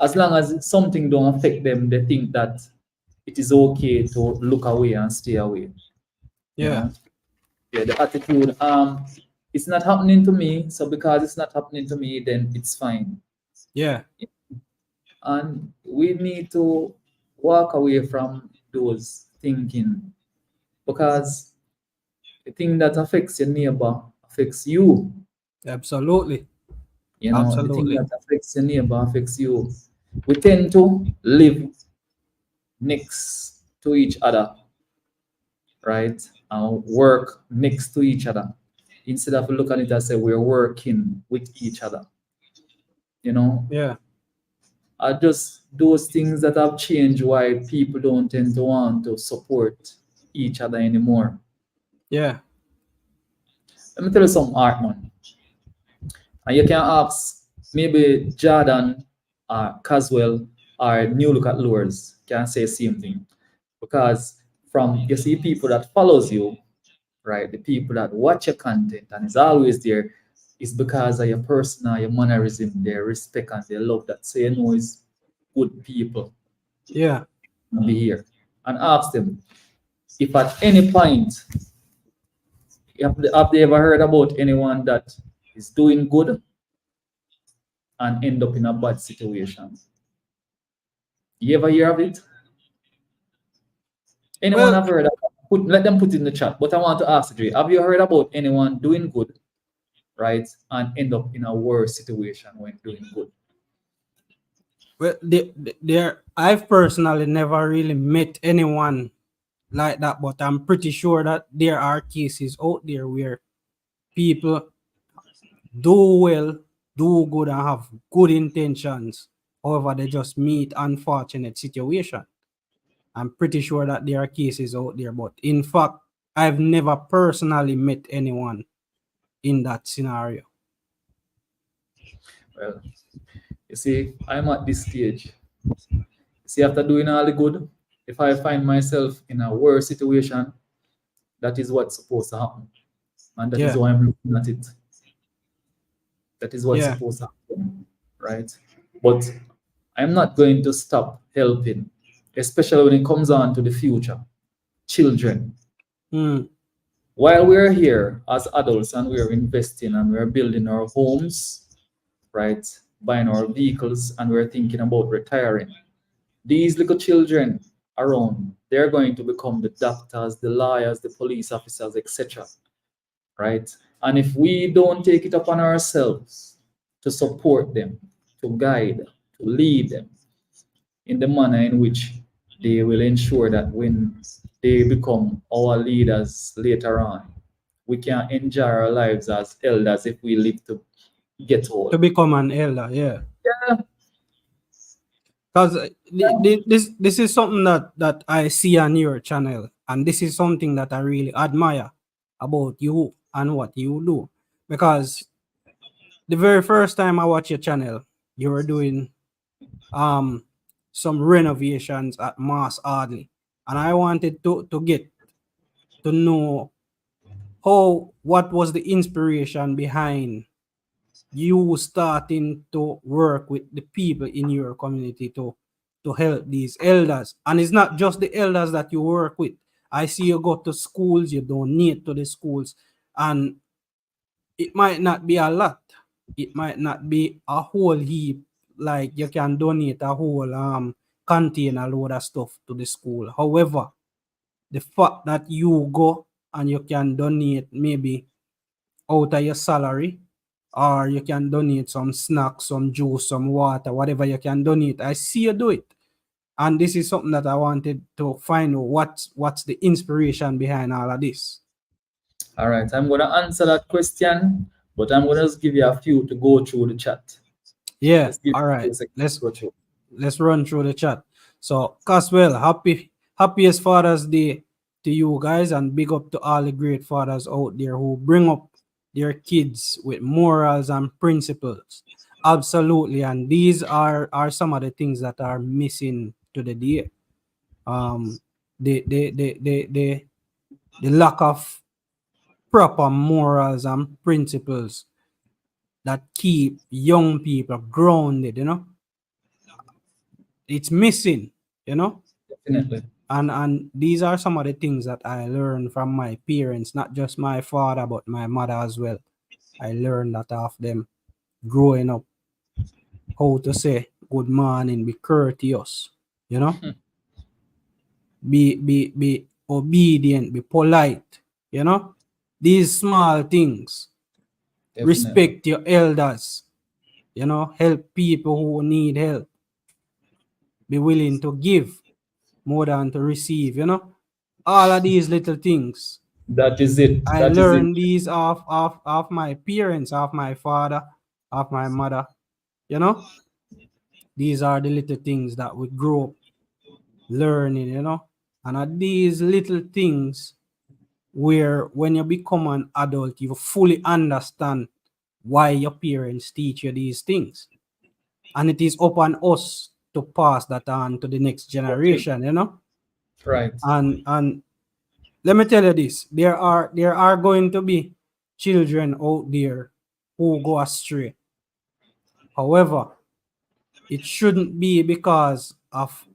C: as long as something don't affect them, they think that it is okay to look away and stay away. You
B: Yeah.
C: know, yeah, the attitude. It's not happening to me, so because it's not happening to me, then it's fine.
B: Yeah.
C: And we need to walk away from those thinking, because the thing that affects your neighbor affects you.
B: Absolutely.
C: The thing
B: Absolutely.
C: that affects your neighbor affects you. We tend to live next to each other, right? And work next to each other. Instead of looking at it as say we're working with each other, you know.
B: Yeah.
C: Are just those things that have changed why people don't tend to want to support each other anymore.
B: Yeah.
C: Let me tell you something, Hartman. And you can ask maybe Jordan or Caswell or New Look at Lures can say same thing. Because from you see people that follows you, right? The people that watch your content and is always there is because of your personal, your mannerism, their respect and their love that say you know is good people
B: Yeah.
C: be here. And ask them if at any point have they ever heard about anyone that is doing good and end up in a bad situation. You ever hear of it? Anyone
B: Well,
C: have heard of it? Let them put it in the chat. But I want to ask you, have you heard about anyone doing good, right, and end up in a worse situation when doing good?
B: well, there. I've personally never really met anyone like that, but I'm pretty sure that there are cases out there where people do well, do good, and have good intentions. However, they just meet unfortunate situation. I'm pretty sure that there are cases out there, but in fact, I've never personally met anyone in that scenario.
C: Well, you see, I'm at this stage. See, after doing all the good, if I find myself in a worse situation, that is what's supposed to happen. And that is
B: Yeah.
C: why I'm looking at it. That is what's
B: Yeah.
C: supposed to happen, right? But I'm not going to stop helping, especially when it comes on to the future, children.
B: Mm.
C: While we're here as adults and we're investing and we're building our homes, right, buying our vehicles, and we're thinking about retiring, these little children around, they're going to become the doctors, the lawyers, the police officers, etc. Right? And if we don't take it upon ourselves to support them, to guide, to lead them in the manner in which they will ensure that when they become our leaders later on, we can enjoy our lives as elders if we live to get
B: To
C: old.
B: become an elder, yeah.
C: Yeah,
B: Because this is something that I see on your channel, and this is something that I really admire about you and what you do. Because the very first time I watched your channel, you were doing um some renovations at Mass Audley, and I wanted to get to know what was the inspiration behind you starting to work with the people in your community to help these elders. And it's not just the elders that you work with. I see you go to schools, you donate to the schools, and it might not be a lot. It might not be a whole heap, like you can donate a whole container load of stuff to the school. However, the fact that you go and you can donate maybe out of your salary, or you can donate some snacks, some juice, some water, whatever you can donate. I see you do it. And this is something that I wanted to find out what's the inspiration behind all of this.
C: All right, I'm gonna answer that question, but I'm gonna just give you a few to go through the chat.
B: Yeah,
C: Let's give
B: all
C: you a
B: right.
C: few seconds to go through.
B: Let's run through the chat. So Caswell, happiest Father's Day to you guys, and big up to all the great fathers out there who bring up their kids with morals and principles. Absolutely, and these are some of the things that are missing to the day. The lack of proper morals and principles that keep young people grounded, it's missing,
C: Definitely.
B: and these are some of the things that I learned from my parents, not just my father but my mother as well. I learned that of them growing up, how to say good morning, be courteous, be obedient, be polite, these small things.
C: Definitely.
B: Respect your elders, help people who need help, be willing to give more than to receive, all of these little things.
C: That is it.
B: I
C: That is it.
B: learned these of my parents, of my father, of my mother, these are the little things that we grow up learning, and are these little things where when you become an adult you fully understand why your parents teach you these things, and it is upon us to pass that on to the next generation,
C: Right.
B: and let me tell you this, there are going to be children out there who go astray. However, it shouldn't be because of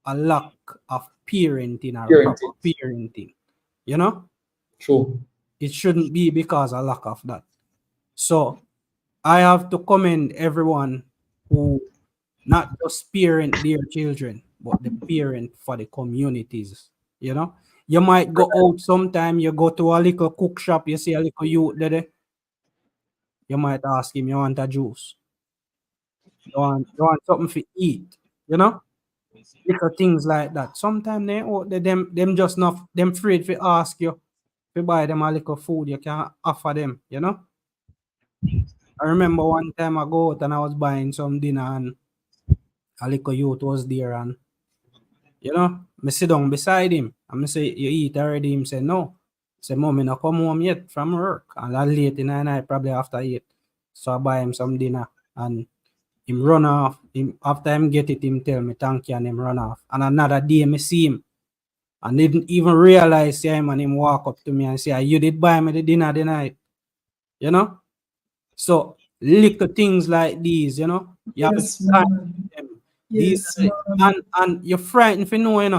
B: a lack of parenting or proper parenting,
C: True.
B: it shouldn't be because of lack of that. So I have to commend everyone who not just parent their children, but the parent for the communities. You might go out sometime, you go to a little cook shop, you see a little youth there, you might ask him, you want a juice? You want something to eat, Little things like that. Sometimes they out there, them just not them afraid to ask you to buy them a little food you can offer them, I remember one time I go out and I was buying some dinner and a little youth was there, and me sit down beside him and me say, you eat already? Him say no. Say, Mom, I not come home yet from work, and I late in the night, probably after 8. So I buy him some dinner and him run off. Him after him get it, him tell me thank you and him run off. And another day me see him and didn't even realize him, and him walk up to me and say, you did buy me the dinner the night, So little things like these, you have to
C: Yes,
B: time
C: man.
B: them.
C: Yes,
B: These
C: man.
B: and you're frightened for knowing,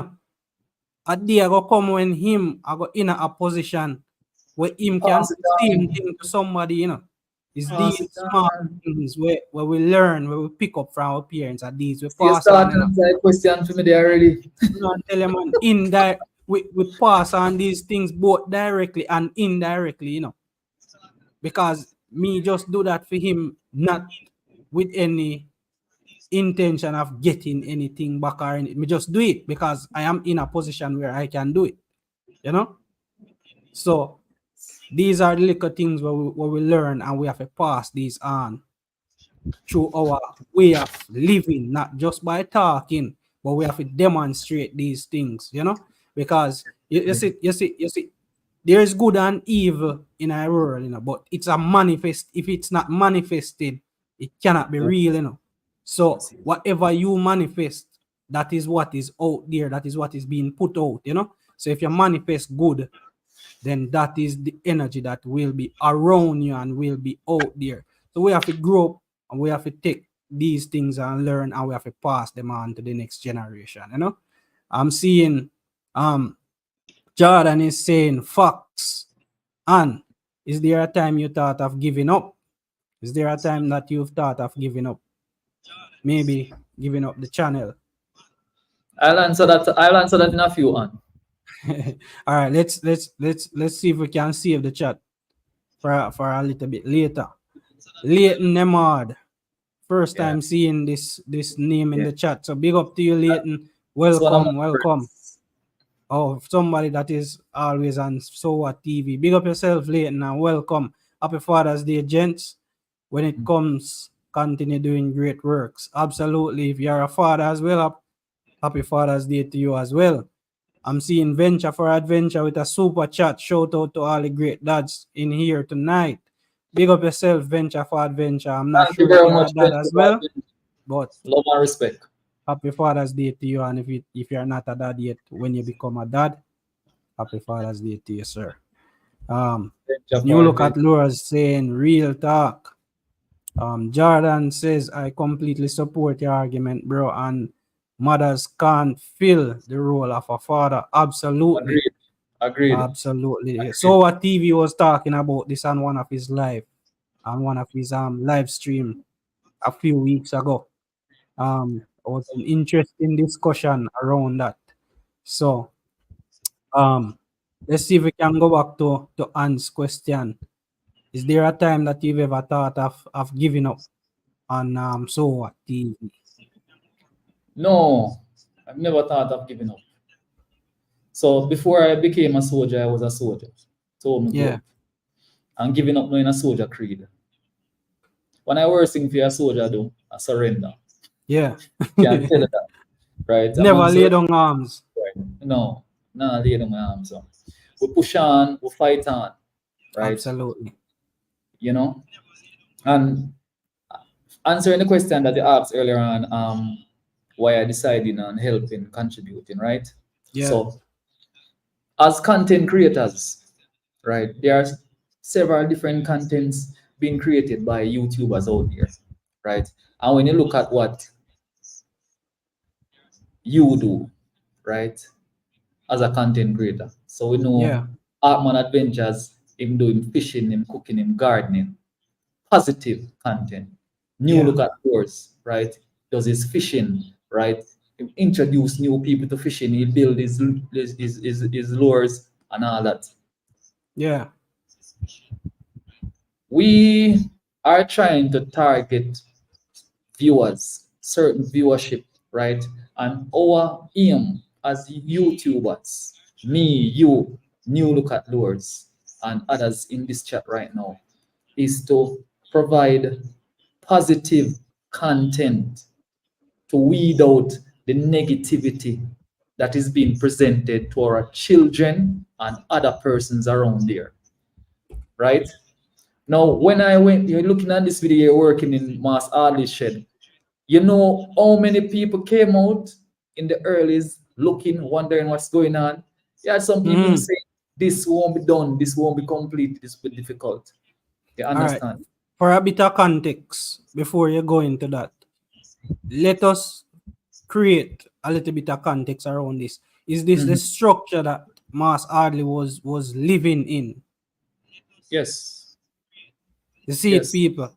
B: a day I go come when him I go in a position where him can
C: Pass
B: do
C: it
B: the same
C: on.
B: thing to somebody, It's
C: Pass
B: these
C: it
B: small
C: on.
B: things where we learn, where we pick up from our parents, and these we
C: So you
B: pass on,
C: start answer a question for me there already.
B: Tell you, man, indirect, we pass on these things both directly and indirectly, because me just do that for him, not with any intention of getting anything back or anything. Me just do it because I am in a position where I can do it, So these are the little things where we learn, and we have to pass these on through our way of living, not just by talking, but we have to demonstrate these things, because you see, there is good and evil in our world, but it's a manifest. If it's not manifested, it cannot be real, So whatever you manifest, that is what is out there, that is what is being put out, So if you manifest good, then that is the energy that will be around you and will be out there. So we have to grow up and we have to take these things and learn, and we have to pass them on to the next generation. I'm seeing Jordan is saying facts. And is there a time you thought of giving up? Is there a time that you've thought of giving up? Maybe giving up the channel.
C: I'll answer that. I'll answer that in a few on.
B: All right, let's see if we can save the chat for a little bit later. Leighton Nemard. First time seeing this name in the chat. So big up to you, Leighton. Welcome. Oh, somebody that is always on So What TV. Big up yourself, Leighton, and welcome. Happy Father's Day, gents. When it comes, continue doing great works. Absolutely. If you're a father as well, happy Father's Day to you as well. I'm seeing Venture for Adventure with a super chat. Shout out to all the great dads in here tonight. Big up yourself, Venture for Adventure. I'm not sure if you're a dad as well, but
C: love and respect.
B: Happy Father's Day to you. And if you're not a dad yet, when you become a dad, happy Father's Day to you, sir. You look at Laura's saying real talk. Jordan says, I completely support your argument, bro. And mothers can't fill the role of a father. Absolutely.
C: Agreed.
B: Absolutely. So what TV was talking about this on one of his live stream a few weeks ago. It was an interesting discussion around that. So let's see if we can go back to Anne's question. Is there a time that you've ever thought of giving up on So What TV?
C: No, I've never thought of giving up. So before I became a soldier, I was a soldier. And giving up knowing a soldier creed. When I was sing for a soldier, do I surrender.
B: Yeah.
C: Can't tell that, right?
B: Never lay down arms.
C: Right. No, lay down my arms. So we push on, we fight on, right?
B: Absolutely.
C: And answering the question that you asked earlier on, why I decided on helping, contributing, right?
B: Yeah.
C: So as content creators, right, there are several different contents being created by YouTubers out there, right? And when you look at what you do, right, as a content creator, so we know Hartman Adventures, him doing fishing, him cooking, him gardening, positive content. New look at yours, right? Does his fishing, right? He introduce new people to fishing. He build his lures and all that.
B: Yeah.
C: We are trying to target viewers, certain viewership, right? And our aim as YouTubers, me, you, New Look at Lures, and others in this chat right now, is to provide positive content to weed out the negativity that is being presented to our children and other persons around there, right? Now, when you're looking at this video, you're working in Mass Hardly's shed, you know how many people came out in the earlys looking, wondering what's going on. You had some people say, this won't be done, this won't be complete, this will be difficult. You understand?
B: Right. For a bit of context, before you go into that, let us create a little bit of context around this. Is this the structure that Mass Hardly was living in?
C: Yes.
B: You see it, people.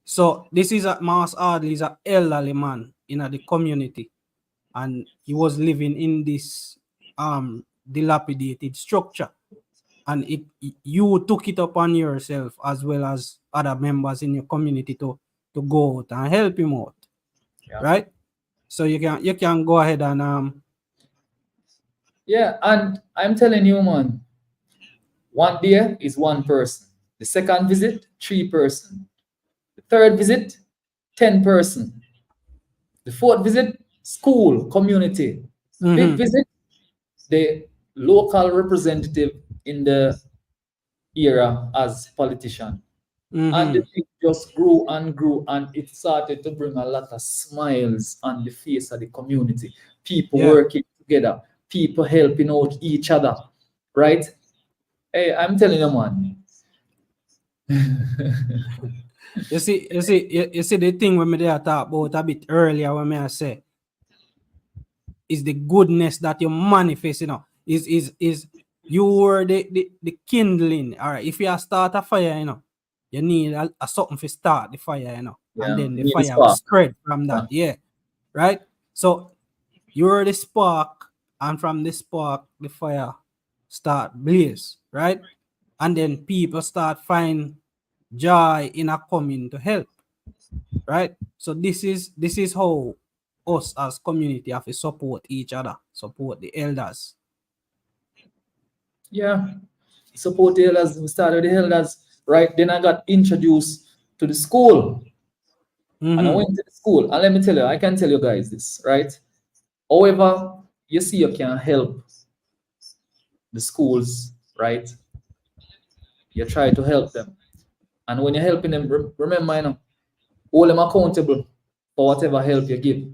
B: So this is Mass Hardly is an elderly man in the community, and he was living in this dilapidated structure, and you took it upon yourself as well as other members in your community to go out and help him out, right? So you can go ahead and
C: yeah, and I'm telling you, man, one day is one person. The second visit, 3 persons. The third visit, 10 persons. The fourth visit, school, community. Fifth visit, the local representative in the era as politician. And the thing just grew and grew, and it started to bring a lot of smiles on the face of the community. People working together, people helping out each other, right? Hey, I'm telling you, man.
B: you see the thing when me there talk about a bit earlier when me I say is the goodness that you manifest, is you were the kindling. All right, if you start a fire, you need a something to start the fire, and
C: Yeah,
B: then the
C: need the
B: fire will
C: spark.
B: spread from
C: Yeah.
B: that. Yeah, right. So you're the spark, and from the spark, the fire start blaze, right? And then people start find joy in a coming to help, right? So this is how us as community have to support each other, support the elders.
C: Yeah. Support the elders. We started the elders, right? Then I got introduced to the school. And I
B: Mm-hmm.
C: went to the school. And let me tell you, I can tell you guys this, right? However, you see, you can help the schools, right? You try to help them. And when you're helping them, remember, hold them accountable for whatever help you give,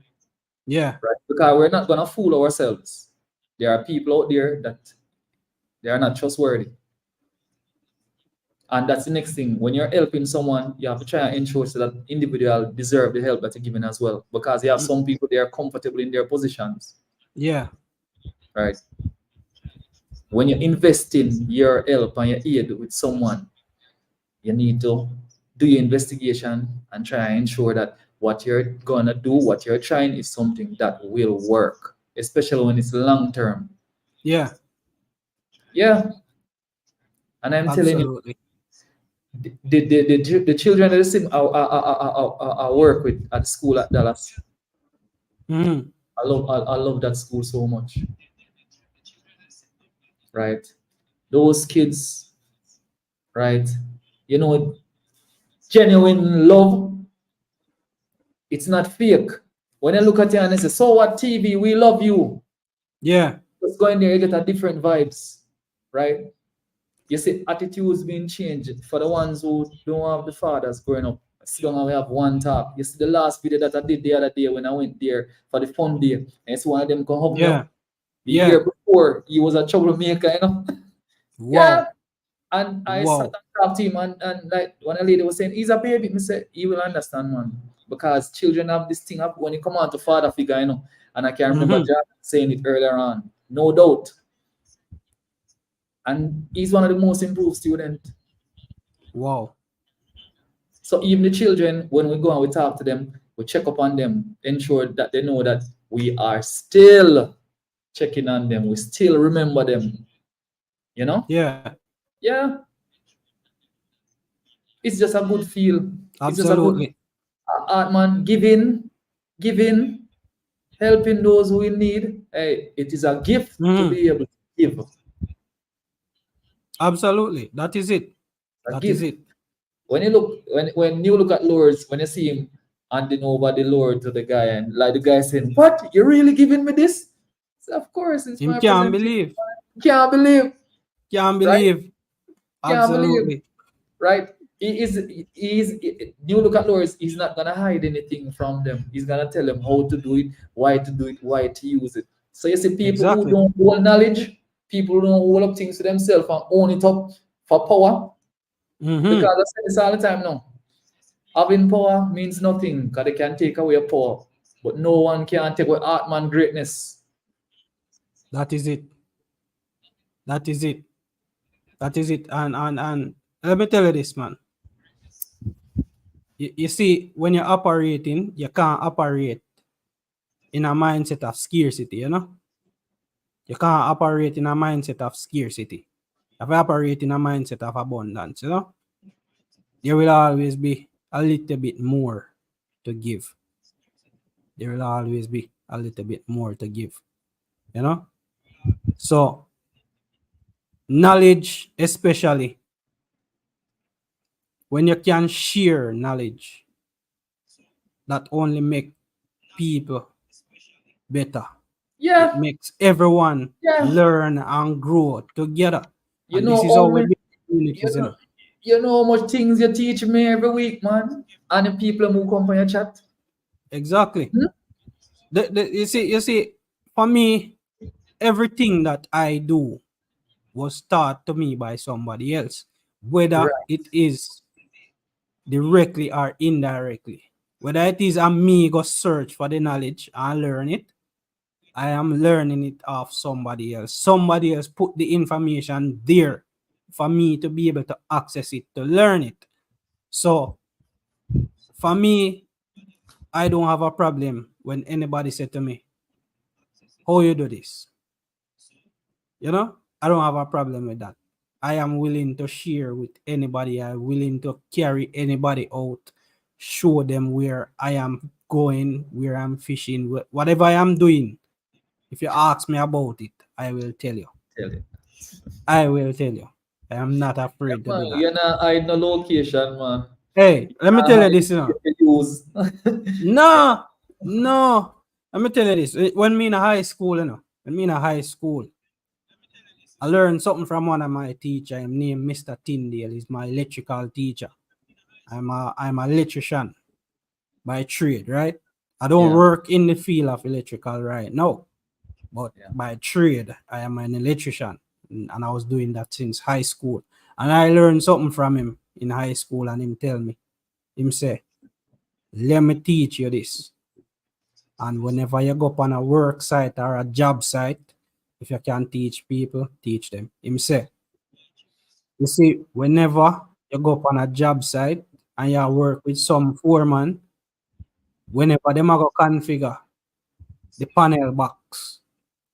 B: Yeah,
C: right? Because we're not going to fool ourselves. There are people out there that they are not trustworthy. And that's the next thing. When you're helping someone, you have to try and ensure so that individual deserve the help that you're giving as well. Because you have some people they are comfortable in their positions,
B: yeah,
C: right? When you're investing your help and your aid with someone, you need to do your investigation and try and ensure that what you're gonna do, what you're trying is something that will work, especially when it's long term.
B: yeah,
C: Yeah. And I'm telling you,
B: absolutely.
C: the children that I work with at school at Dallas,
B: Mm-hmm.
C: I love that school so much, right? Those kids, right? You know, genuine love, it's not fake. When I look at you and I say, so what TV, we love you.
B: Yeah,
C: Just go in there, you get a different vibes, right? You see, attitudes being changed for the ones who don't have the fathers growing up. Sit down and we have one talk. You see the last video that I did the other day when I went there for the fun day, and it's one of them come hug me
B: yeah,
C: up. The
B: yeah.
C: year before, he was a troublemaker. Yeah.
B: Wow,
C: And I sat
B: wow.
C: and talked to him, and like when a lady was saying, he's a baby, me say, he will understand, man. Because children have this thing up when you come out to father figure, And I can remember
B: Mm-hmm.
C: John saying it earlier on, no doubt. And he's one of the most improved students.
B: Wow.
C: So even the children, when we go and we talk to them, we check up on them, ensure that they know that we are still checking on them. We still remember them. You know?
B: Yeah,
C: Yeah. It's just a good feel. It's just a good
B: absolutely.
C: art, man. Giving, helping those who in need. Hey, it is a gift to
B: Mm-hmm.
C: be able to give.
B: Absolutely. That is it.
C: A
B: That is
C: gift.
B: it.
C: When you look at Lords, when you see him handing over the Lord to the guy, and like the guy saying, "What? You're really giving me this?" So of course, it's
B: Him
C: my
B: can't
C: presentation.
B: believe.
C: Can't believe,
B: Can't
C: right?
B: believe.
C: Can't believe,
B: Absolutely.
C: right? You look at Lords, he's not gonna hide anything from them. He's gonna tell them how to do it, why to use it. So you see, people who
B: Exactly.
C: don't hold knowledge, people who don't hold up things to themselves and own it up for power,
B: Mm-hmm.
C: because I say this all the time now. Having power means nothing because they can take away your power. But no one can take away Hartman greatness.
B: That is it. That is it. That is it. And let me tell you this, man. You see, when you're operating, you can't operate in a mindset of scarcity. You can't operate in a mindset of scarcity. You have to operate in a mindset of abundance. There will always be a little bit more to give. There will always be a little bit more to give. You know? So knowledge, especially when you can share knowledge, that only make people better. It
C: Yeah,
B: makes everyone
C: yeah.
B: learn and grow together.
C: You
B: And
C: know
B: this is how
C: how
B: we
C: many,
B: build
C: you
B: communities.
C: know, you know how much things you teach me every week, man. And the people who come from your chat.
B: Exactly.
C: Hmm?
B: You see, for me, everything that I do was taught to me by somebody else, whether
C: Right.
B: it is directly or indirectly. Whether it is a me go search for the knowledge and learn it, I am learning it off somebody else. Somebody else put the information there for me to be able to access it, to learn it. So for me, I don't have a problem when anybody said to me, how you do this? You know, I don't have a problem with that. I am willing to share with anybody. I'm willing to carry anybody out, show them where I am going, where I'm fishing, whatever I am doing. If you ask me about it, I will tell you.
C: Tell you.
B: I will tell you. I am not
C: Yeah,
B: afraid to
C: man,
B: do that.
C: you're not hide no location, man.
B: Hey, let me
C: Not
B: tell you
C: hide
B: this, you know.
C: the use. Yeah,
B: No, no. Let me tell you this. When me in high school, you know, when me in high school, I learned something from one of my teacher. Him named Mr. Tyndale. He's my electrical teacher. I'm a electrician by trade, right? I don't
C: yeah,
B: work in the field of electrical right now, but
C: yeah.
B: by trade, I am an electrician, and I was doing that since high school. And I learned something from him in high school, and him tell me, him say, "Let me teach you this. And whenever you go up on a work site or a job site, if you can teach people, teach them." Him say, you see, whenever you go up on a job site and you work with some foreman, whenever them are go configure the panel box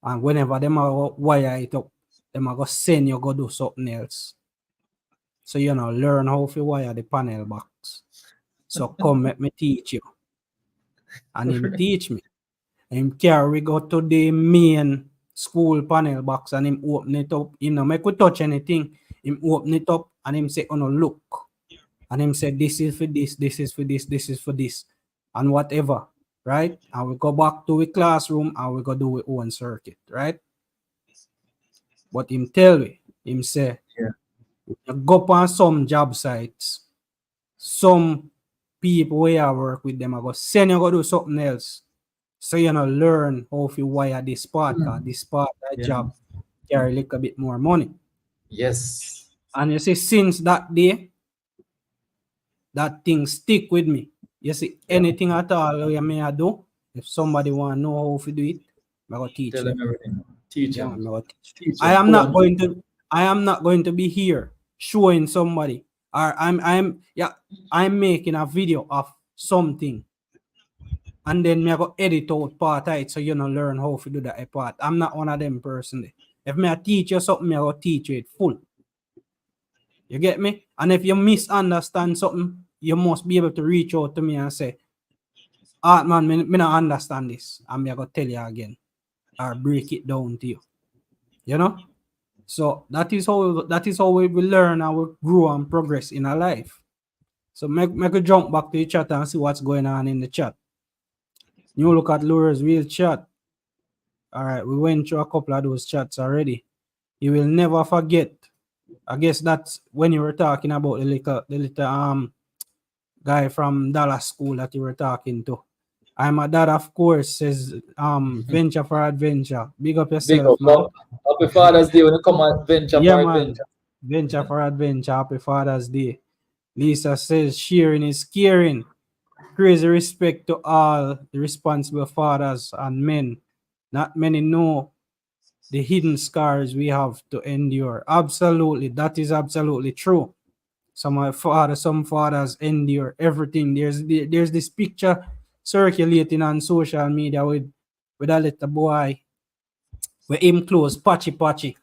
B: and whenever them are go wire it up, them are go send you go do something else. So you know, learn how to wire the panel box. So come let me teach you. And him teach me. Him carry we go to the main school panel box and him open it up. You know, make we touch anything. Him open it up and him say, oh no, look. And him say, this is for this, this is for this, this is for this, and whatever, right? And we go back to the classroom and we go do our own circuit, right? But him tell me, him say,
C: Yeah.
B: you go on some job sites, some people where I work with them, I go send you go do something else. So you know, learn how to wire this part, cause this part that
C: Yeah.
B: job carry a little bit more money.
C: Yes.
B: And you see, since that day, that thing stick with me. You see,
C: Yeah.
B: anything at all you may do, if somebody want to know how to do it, I go teach
C: Tell
B: them.
C: them everything. Teach
B: Yeah,
C: them.
B: man, I go teach.
C: Teach
B: I
C: them.
B: am
C: Go
B: not
C: and teach
B: going to. I am not going to be here showing somebody, or I'm making a video of something, and then me I go edit out part of it so you know learn how to do that part. I'm not one of them personally. If me I teach you something, me I go teach you it full. You get me? And if you misunderstand something, you must be able to reach out to me and say, Hartman, me not understand this. And me I go tell you again. Or break it down to you. You know? So that is how we will learn and we grow and progress in our life. So make a jump back to the chat and see what's going on in the chat. You look at Laura's real chat. All right, we went through a couple of those chats already. You will never forget. I guess that's when you were talking about the little guy from Dallas school that you were talking to. I'm a dad, of course, says
C: them.
B: venture for adventure. Big up
C: Big
B: yourself,
C: up.
B: man.
C: Happy Father's Day when you come at venture
B: Yeah,
C: for
B: man.
C: adventure.
B: Venture for adventure. Happy Father's Day. Lisa says sharing is caring. Crazy respect to all the responsible fathers and men. Not many know the hidden scars we have to endure. Absolutely. That is absolutely true. Some fathers endure everything. There's this picture circulating on social media with a little boy with him close patchy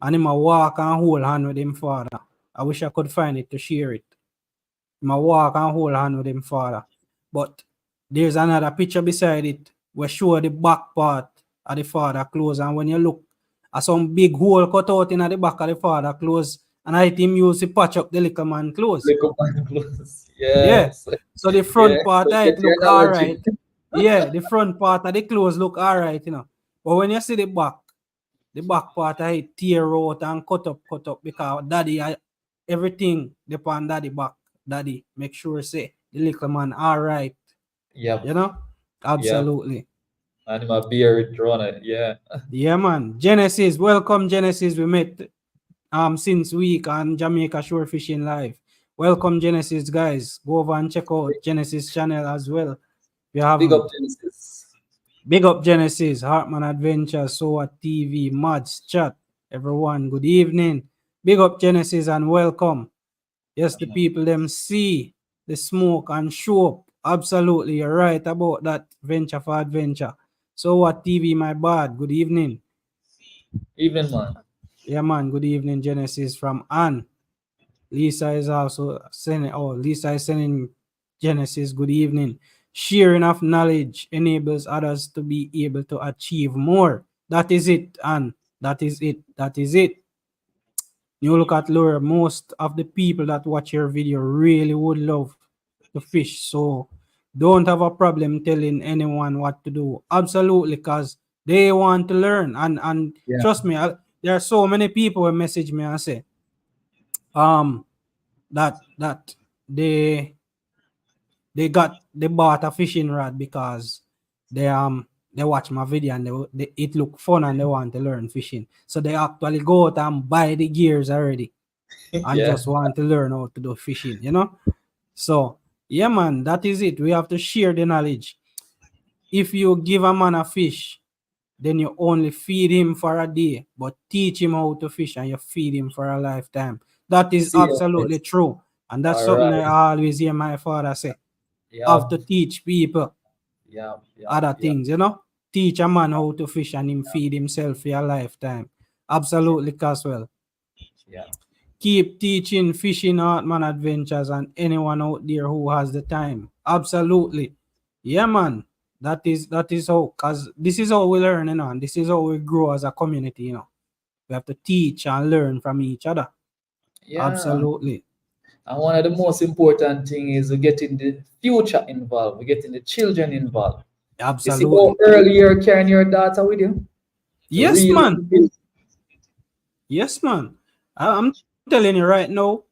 B: and him a walk and hold hand with him father. I wish I could find it to share it. Him a walk and hold hand with him father. But there's another picture beside it where show the back part of the father clothes, and when you look at some big hole cut out in the back of the father clothes, and I him use to patch up the little man clothes.
C: Lick up my clothes.
B: Yeah.
C: Yes.
B: So the
C: Yeah.
B: front part
C: So
B: of
C: get
B: it
C: your
B: look
C: analogy.
B: alright. Yeah, the front part of the clothes look alright, you know. But when you see the back part of it tear out and cut up because daddy everything depend daddy back. Daddy make sure say the little man alright,
C: Yep.
B: you know?
C: Yep.
B: Absolutely.
C: And my beard run it. Yeah.
B: Yeah, man. Genesis, welcome Genesis. We met since week on Jamaica Shore Fishing Live. Welcome Genesis guys. Go over and check out Genesis channel as well. If you
C: Big up
B: haven't.
C: Genesis.
B: Big up Genesis, Hartman Adventure, SOA TV, Mods, Chat. Everyone, good evening. Big up Genesis and welcome. Yes, the people them see the smoke and show up. Absolutely, you're right about that. Venture for adventure. SOA TV, my bad. Good evening.
C: Evening, man.
B: Yeah, man. Good evening, Genesis from Ann. Lisa is also sending. Oh, Lisa is sending Genesis. Good evening. Sharing of knowledge enables others to be able to achieve more. That is it, and that is it. That is it. You look at Laura, most of the people that watch your video really would love to fish. So don't have a problem telling anyone what to do. Absolutely, because they want to learn. And
C: Yeah.
B: trust me, there are so many people who message me and say, um, that they bought a fishing rod because they watch my video and it look fun and they want to learn fishing. So they actually go out and buy the gears already and
C: Yeah.
B: just want to learn how to do fishing, you know? So yeah man, that is it. We have to share the knowledge. If you give a man a fish, then you only feed him for a day, but teach him how to fish and you feed him for a lifetime. That is
C: See it.
B: absolutely true. And that's
C: All
B: something
C: right.
B: I always hear my father say.
C: Yeah.
B: Have to teach people
C: Yeah. Yeah.
B: other
C: Yeah.
B: things, you know. Teach a man how to fish and him feed himself for a lifetime. Absolutely, Caswell.
C: Yeah.
B: Keep teaching fishing Hartman adventures and anyone out there who has the time. Absolutely. Yeah, man. That is how, cause this is how we learn, you know, and this is how we grow as a community, you know. We have to teach and learn from each other.
C: Yeah.
B: Absolutely.
C: And one of the most important thing is we getting the future involved. We getting the children involved. You see how
B: Absolutely.
C: early you're carrying your data with you? To
B: Yes,
C: really
B: man. Yes, man. I'm telling you right now,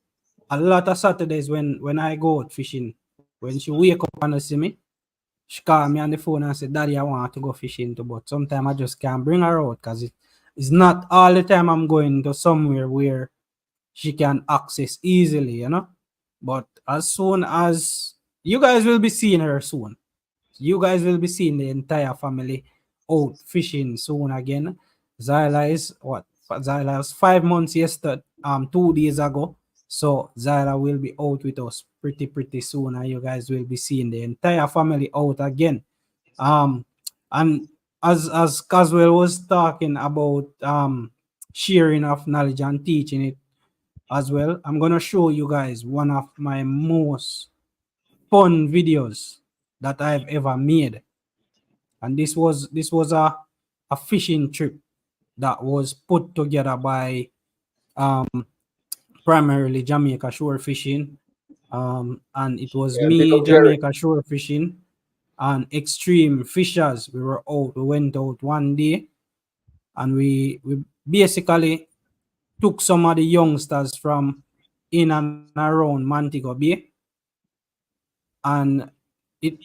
B: a lot of Saturdays when I go out fishing, when she wake up and see me, she call me on the phone and say, Daddy, I want to go fishing too, but sometimes I just can't bring her out because it's not all the time I'm going to somewhere where she can access easily, you know. But as soon as you guys will be seeing her soon, you guys will be seeing the entire family out fishing soon again. Zyla is what? Zyla was 5 months yesterday, 2 days ago. So Zyla will be out with us pretty soon, and you guys will be seeing the entire family out again. Um, and as Caswell was talking about sharing of knowledge and teaching it as well, I'm gonna show you guys one of my most fun videos that I've ever made. And this was a fishing trip that was put together by um, primarily Jamaica Shore Fishing. And it was
C: Yeah, pick
B: me,
C: up Jerry.
B: Jamaica Shore Fishing, and Extreme Fishers. We were out. We went out one day, and we basically took some of the youngsters from in and around Montego Bay, and it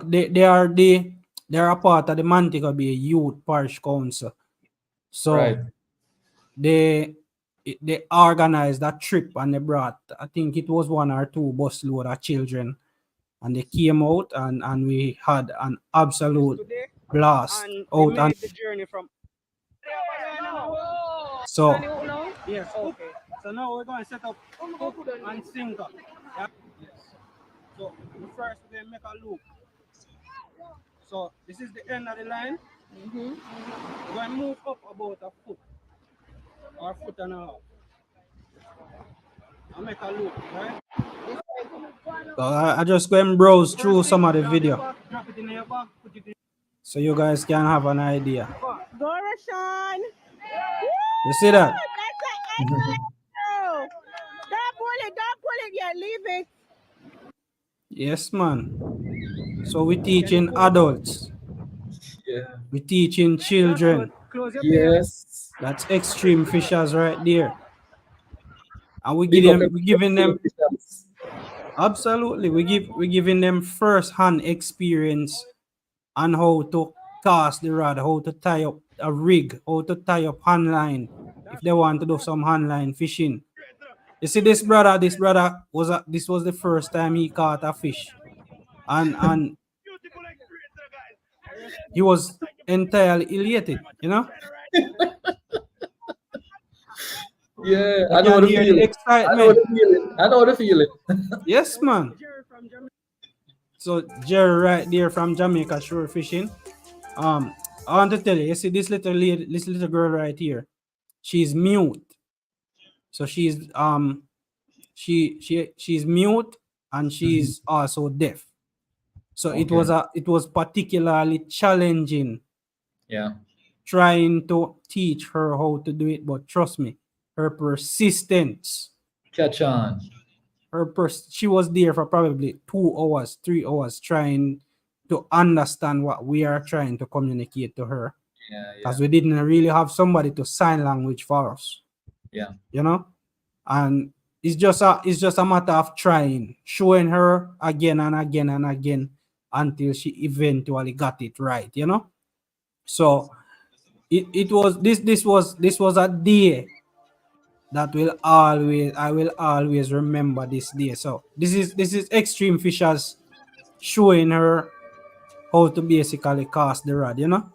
B: they are a part of the Montego Bay Youth Parish Council.
C: Right.
B: So they organized a trip and they brought, I think it was one or two busload of children, and they came out and we had an absolute
A: today,
B: blast
A: and we
B: out. And
A: made the journey from.
B: so
A: No?
B: yes, okay. So now we're going to set up hook and sinker. Yeah? Yes. So first we're going to make a loop. So this is the end of the line. We're going to move up about a foot or foot and a half. I'll make a loop, right? So I just go and browse through some of the video drop it in your back, put it in, so you guys can have an idea.
A: Go, Rashawn.
B: You see that?
A: That's an excellent throw. Don't pull it yet. Leave it.
B: Yes, man. So we're teaching adults,
C: Yeah.
B: we're teaching children.
A: Close your beer.
C: Yes.
B: That's extreme fishers right there. And
C: Big up
B: we're
C: every
B: giving them
C: officials.
B: absolutely we're giving them first hand experience on how to cast the rod, how to tie up a rig, how to tie up hand line if they want to do some hand line fishing. You see, this brother this was the first time he caught a fish, and he was entirely elated. You know,
C: Yeah,
B: you
C: I know
B: can
C: the
B: hear the
C: feeling. I know
B: excitement.
C: the feeling. I know the feeling.
B: Yes, man. So Jerry right there from Jamaica shore fishing. Um, I want to tell you, you see this little lady, this little girl right here. She's mute. So she's mute and
C: Mhm.
B: she's also deaf. So
C: Okay.
B: it was particularly challenging
C: Yeah.
B: trying to teach her how to do it. But trust me, her persistence,
C: Catch on.
B: she was there for probably 2 hours, 3 hours trying to understand what we are trying to communicate to her.
C: Yeah, yeah,
B: Because we didn't really have somebody to sign language for us,
C: yeah.
B: you know? And it's just a matter of trying, showing her again and again and again until she eventually got it right, you know? So it was this was a day that will always I will always remember this day. So this is Extreme Fishers showing her how to basically cast the rod, you know?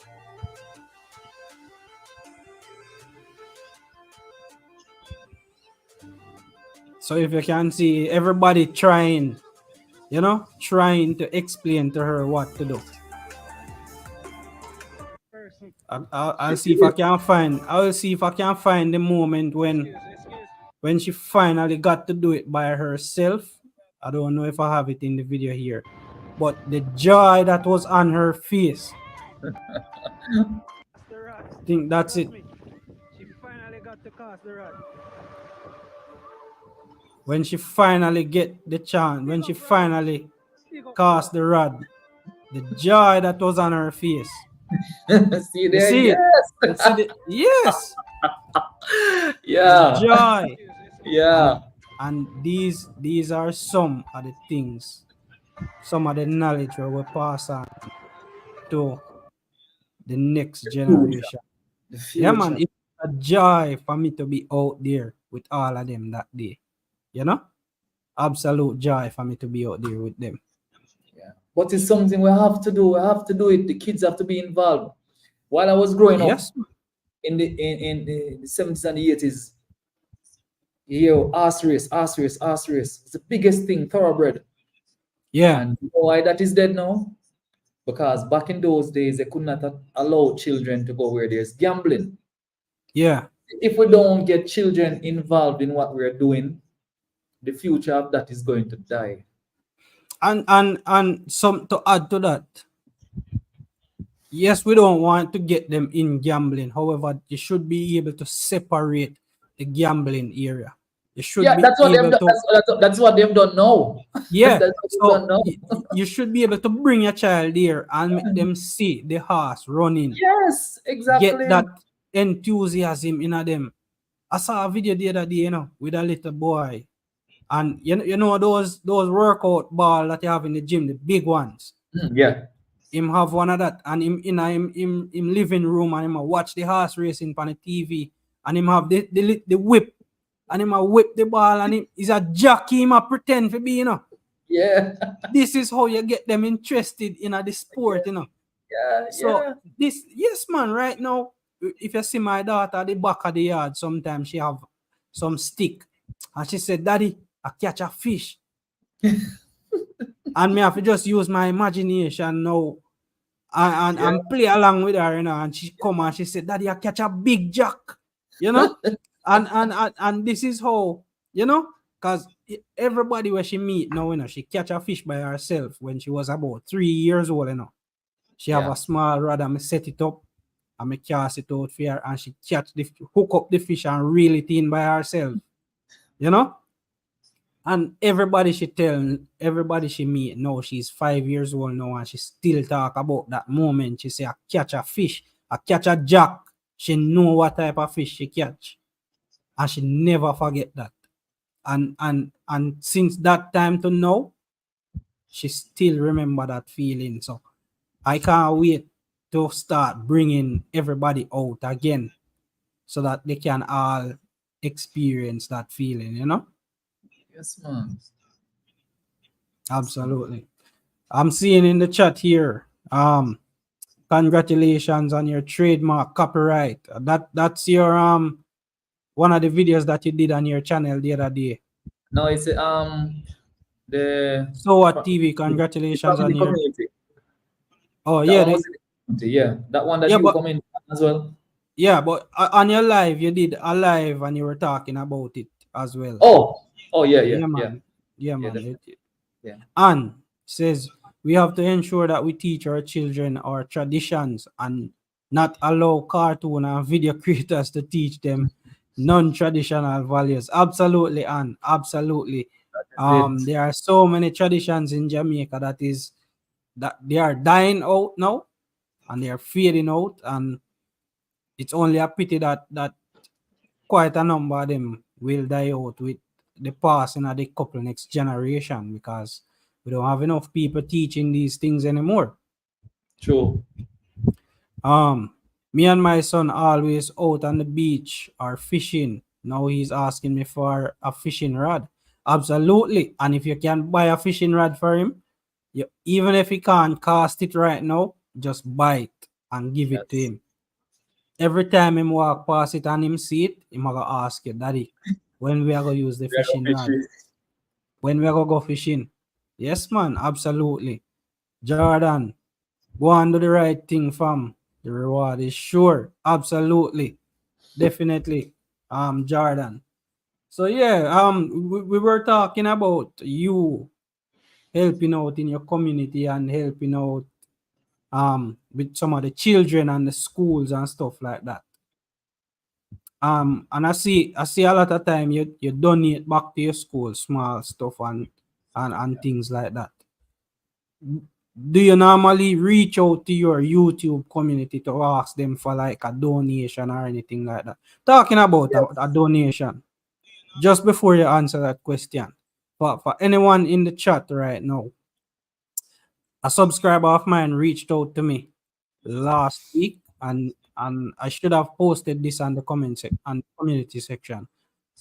B: So if you can see everybody trying, you know, trying to explain to her what to do. I'll see if I can find. I will see if I can find the moment when she finally got to do it by herself. I don't know if I have it in the video here, but the joy that was on her face. I think that's it.
A: She finally got to cast the rod.
B: When she finally get the chance, when she finally cast the rod, the joy that was on her face.
C: See
B: You
C: there?
B: see it?
C: Yes.
B: You see the yes, the
C: Yeah.
B: joy.
C: Yeah.
B: And these are some of the things, some of the knowledge where we pass on to the next
C: Future.
B: generation.
C: The
B: Yeah, man,
C: future.
B: it's a joy for me to be out there with all of them that day. You know, absolute joy for me to be out there with them.
C: Yeah. But it's something we have to do. We have to do it. The kids have to be involved. While I was growing up
B: Yes, man.
C: in the 70s and the 80s, horse race. It's the biggest thing, thoroughbred.
B: Yeah,
C: And you know why that is dead now? Because back in those days, they could not allow children to go where there's gambling.
B: yeah.
C: If we don't get children involved in what we're doing, the future of that is going to die.
B: And some to add to that. Yes, we don't want to get them in gambling. However, you should be able to separate the gambling area. You should
C: Yeah,
B: be
C: that's what they've
B: able
C: done.
B: to,
C: That's what they've done now.
B: yeah.
C: That's what they've done
B: So
C: now.
B: you should be able to bring your child there and make them see the horse running.
C: Yes,
B: Get
C: exactly.
B: that enthusiasm in them. I saw a video the other day, with a little boy, and you know those workout ball that you have in the gym, the big ones.
C: Yeah.
B: Him have one of that, and him in him living room, and him a watch the horse racing on the TV, and him have the whip, and him a whip the ball, and he's a jockey. Him a pretend to be,
C: Yeah.
B: This is how you get them interested in the sport.
C: Yeah.
B: So
C: Yeah.
B: yes, man. Right now, if you see my daughter at the back of the yard, sometimes she have some stick, and she said, "Daddy, I catch a fish," and me have to just use my imagination now
C: Yeah.
B: and play along with her, and she come and she said, "Daddy, I catch a big jack," you know, and this is how, because everybody where she meet now, she catch a fish by herself when she was about 3 years old. She have
C: Yeah.
B: a small rod and me set it up and me cast it out for her, and she hook up the fish and reel it in by herself, you know. And everybody she meet now, she's 5 years old now, and she still talk about that moment. She say, I catch a fish, I catch a jack. She know what type of fish she catch. And she never forget that. And since that time to now, she still remember that feeling. So I can't wait to start bringing everybody out again so that they can all experience that feeling.
C: Yes, man.
B: Absolutely. I'm seeing in the chat here. Congratulations on your trademark copyright. That's your one of the videos that you did on your channel the other day.
C: No, it's the
B: So what
C: from
B: TV?
C: from
B: Congratulations
C: the
B: on your.
C: community.
B: Oh
C: That
B: yeah,
C: one was in the community. Yeah, that one that
B: yeah,
C: you
B: but
C: come in as well.
B: on your live you did a live and you were talking about it as well.
C: Oh, oh yeah, yeah,
B: Yeah,
C: yeah,
B: man. Yeah,
C: yeah,
B: man.
C: definitely. Yeah,
B: And says we have to ensure that we teach our children our traditions and not allow cartoon and video creators to teach them non-traditional values. Absolutely, and absolutely.
C: that's it.
B: There are so many traditions in Jamaica that they are dying out now and they are fading out, and it's only a pity that quite a number of them will die out with the passing of the couple next generation because we don't have enough people teaching these things anymore.
C: True.
B: Um, Me and my son always out on the beach or fishing. Now he's asking me for a fishing rod. Absolutely. And if you can buy a fishing rod for him, even if he can't cast it right now, just buy it and give it to
C: Yes.
B: him. Every time him walk past it and him see it, him gonna ask you, Daddy, when we are gonna use the
C: We are
B: fishing
C: going
B: rod?
C: fish.
B: When we are gonna go fishing? Yes, man, absolutely. Jordan, go and do the right thing, fam. The reward is sure. Absolutely. Definitely. Jordan. So yeah, we were talking about you helping out in your community and helping out with some of the children and the schools and stuff like that. And I see a lot of time you donate back to your school small stuff and things like that. Do you normally reach out to your YouTube community to ask them for like a donation or anything like that? Talking about a donation, just before you answer that question, for anyone in the chat right now, a subscriber of mine reached out to me last week, and I should have posted this on the on the community section.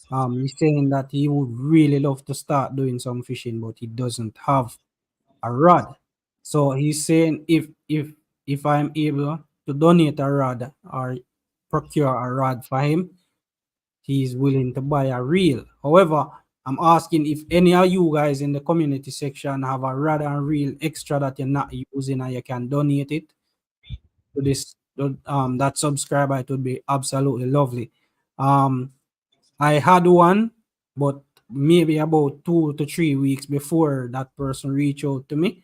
B: He's saying that he would really love to start doing some fishing, but he doesn't have a rod. So he's saying if I'm able to donate a rod or procure a rod for him, he's willing to buy a reel. However, I'm asking if any of you guys in the community section have a rod and reel extra that you're not using and you can donate it to this that subscriber. It would be absolutely lovely. Um, I had one, but maybe about 2 to 3 weeks before that person reached out to me,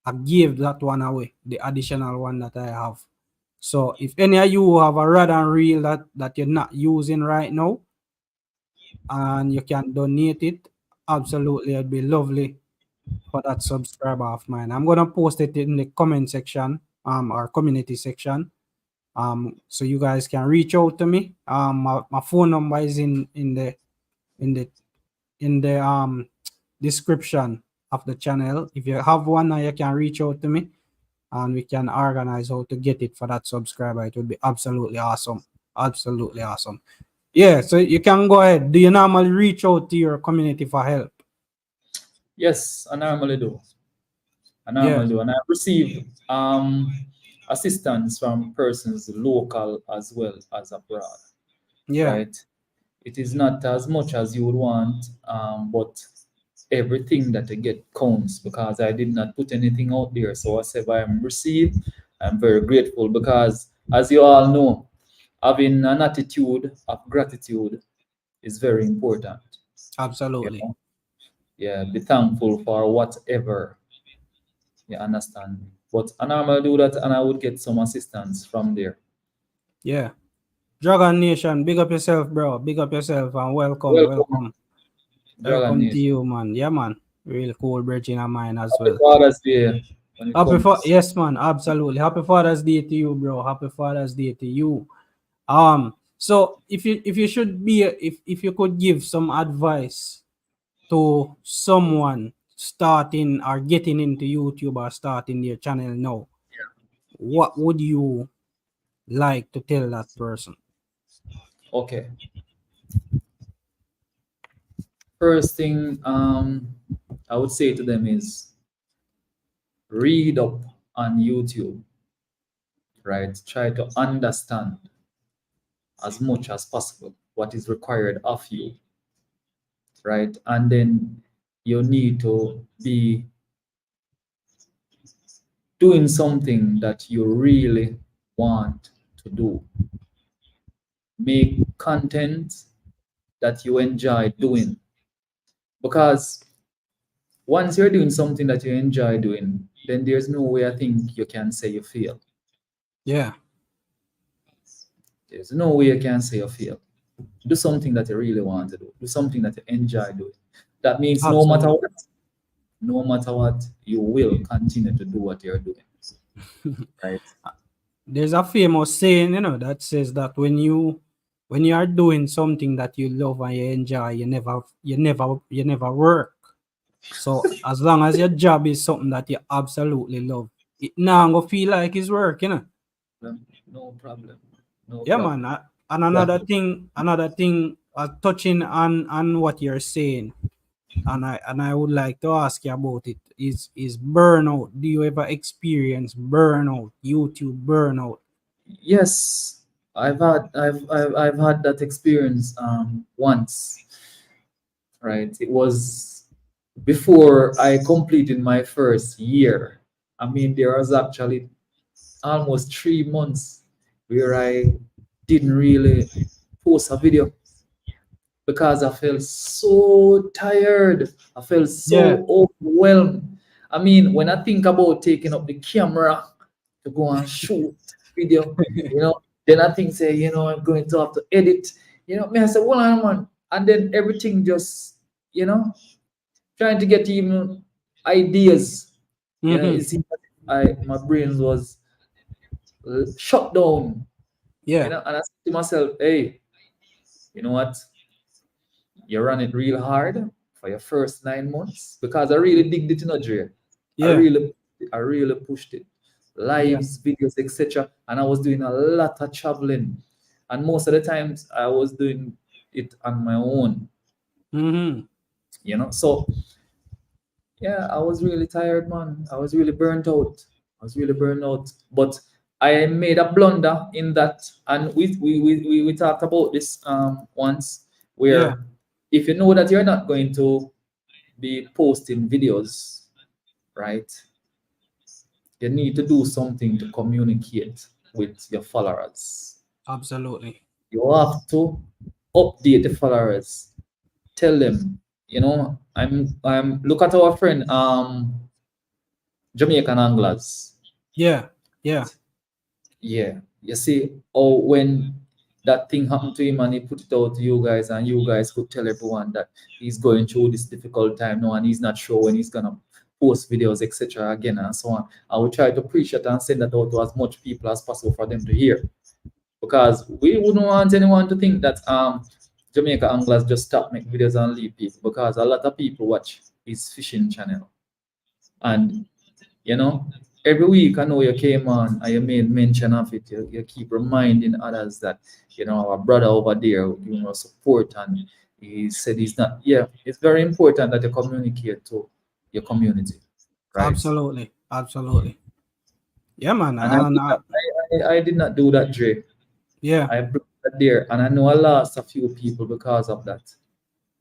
B: I gave that one away, the additional one that I have. So if any of you have a rod and reel that you're not using right now and you can donate it, absolutely it'd be lovely for that subscriber of mine. I'm gonna post it in the comment section, our community section. So you guys can reach out to me. My phone number is in the in the description of the channel. If you have one, you can reach out to me and we can organize how to get it for that subscriber. It would be absolutely awesome. Absolutely awesome. Yeah, so you can go ahead. Do you normally reach out to your community for help?
C: Yes, I normally do. I
B: Yeah,
C: normally do, and I receive assistance from persons local as well as abroad.
B: yeah,
C: Right? It is not as much as you would want, but everything that I get counts because I did not put anything out there. So whatever I'm received, I'm very grateful because, as you all know, having an attitude of gratitude is very important. You
B: absolutely.
C: know, yeah, be thankful for whatever. You understand? But I normally do that, and I would get some assistance from there.
B: Yeah. Dragon Nation, big up yourself, bro. Big up yourself and welcome,
C: Welcome,
B: welcome.
C: Dragon
B: Welcome to
C: Nation.
B: you, man. Yeah, man. Real cool bridging of mine as
C: Happy
B: well.
C: Father's Day when it comes.
B: Yes, man, absolutely. Happy Father's Day to you, bro. Happy Father's Day to you. So if you should be if you could give some advice to someone starting or getting into YouTube or starting their channel now, what would you like to tell that person?
C: Okay. First thing I would say to them is read up on YouTube, right? Try to understand as much as possible what is required of you, right? And then you need to be doing something that you really want to do. Make content that you enjoy doing. Because once you're doing something that you enjoy doing, then there's no way I think you can say you fail.
B: Yeah.
C: There's no way you can say you fail. Do something that you really want to do. Do something that you enjoy doing. That means
B: Absolutely.
C: no matter what, you will continue to do what you're doing. Right?
B: There's a famous saying, that says that when you are doing something that you love and you enjoy, you never work. So as long as your job is something that you absolutely love, it now go feel like it's work,
C: No problem. No
B: Yeah,
C: problem.
B: man. And another thing, touching on what you're saying, and I would like to ask you about it is burnout. Do you ever experience burnout, YouTube burnout?
C: Yes, I've had that experience once, right? It was before I completed my first year. I mean, there was actually almost 3 months where I didn't really post a video because I felt so tired. I felt
B: Yeah.
C: so overwhelmed. I mean, when I think about taking up the camera to go and shoot video, then I think say, I'm going to have to edit. Me, I said, well, man, and then everything just, trying to get even ideas.
B: Mm-hmm.
C: It seems like my brain was shut down.
B: Yeah.
C: And I said to myself, hey, you know what? You run it real hard for your first 9 months because I really digged it in a Dre.
B: Yeah.
C: I really pushed it.
B: Yeah.
C: Lives, videos, etc. And I was doing a lot of traveling. And most of the times I was doing it on my own.
B: Mm-hmm.
C: So yeah, I was really tired, man. I was really burnt out. But I made a blunder in that, and we talked about this once,
B: Yeah.
C: where if you know that you're not going to be posting videos, right? You need to do something to communicate with your followers.
B: Absolutely.
C: You have to update the followers. Tell them, I'm look at our friend Jamaican anglers.
B: Yeah. Yeah.
C: Yeah. You see, or when that thing happened to him and he put it out to you guys, and you guys could tell everyone that he's going through this difficult time now and he's not sure when he's gonna post videos, etc. again and so on. I will try to preach it and send that out to as much people as possible for them to hear. Because we wouldn't want anyone to think that Jamaica anglers just stop making videos and leave people, because a lot of people watch his fishing channel. And every week I know you came on and you made mention of it. You keep reminding others that, our brother over there giving us support, and he said he's not. Yeah, it's very important that you communicate to your community, right?
B: Absolutely. Absolutely. Yeah, man.
C: And I did not do that, Dre.
B: Yeah.
C: I brought that there, and I know I lost a few people because of that.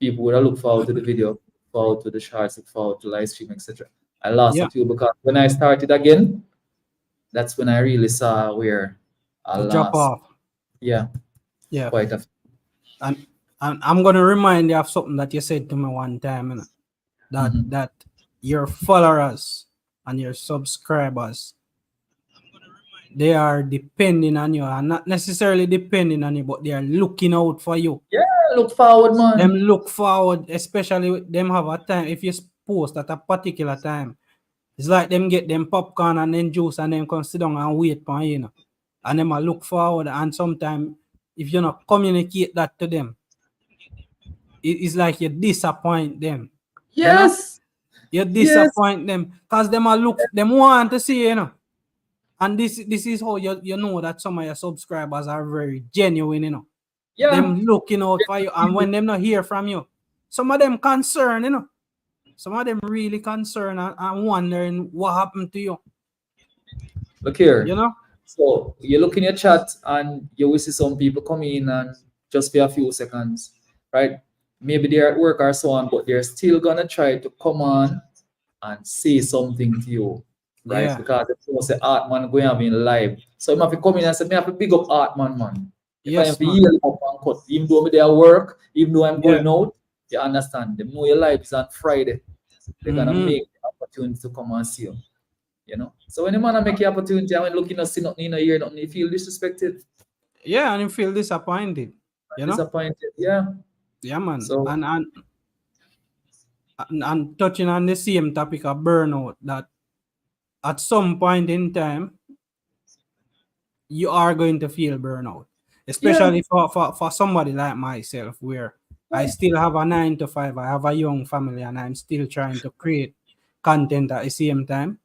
C: People would have looked forward to the video, forward to the shorts, look forward to live stream, etc. I lost
B: Yeah.
C: a few because when I started again, that's when I really saw where I
B: The drop
C: lost.
B: off.
C: Yeah,
B: Yeah.
C: quite a few.
B: And I'm gonna remind you of something that you said to me one time, that
C: Mhm.
B: that your followers and your subscribers, they are depending on you, and not necessarily depending on you, but they are looking out for you.
C: Yeah, look forward,
B: Them
C: man.
B: look forward, especially with them have a time. If you post at a particular time, it's like them get them popcorn and then juice and then come sit down and wait for you, and them a look forward. And sometimes if you not communicate that to them, it's like you disappoint them.
C: Yes,
B: You
C: yes,
B: disappoint them because them want to see, and this is how you know that some of your subscribers are very genuine,
C: yeah.
B: them looking out for you, and when them not hear from you, some of them concerned, you know. Some of them really concerned and wondering what happened to you.
C: Look here.
B: You know?
C: So you look in your chat and you will see some people come in and just for a few seconds, right? Maybe they're at work or so on, but they're still gonna try to come on and say something to you, right?
B: Yeah.
C: Because if you say Hartman going to be live. So if I come in and say, me have to big up Hartman, man. If I
B: Yes,
C: have to
B: man.
C: heal up and cut, even though I'm there at work, even though I'm
B: Yeah.
C: going out, you understand. They know your life is on Friday. They're gonna
B: Mhm.
C: make the opportunity to come and see you. You know? So when the man make the opportunity and when looking at see nothing in a year, nothing, you feel disrespected,
B: Yeah, and you feel disappointed. You know?
C: disappointed. Yeah.
B: Yeah, man.
C: So
B: And touching on the same topic of burnout, that at some point in time you are going to feel burnout,
C: yeah,
B: especially for somebody like myself, where I still have a 9 to 5, I have a young family, and I'm still trying to create content at the same time.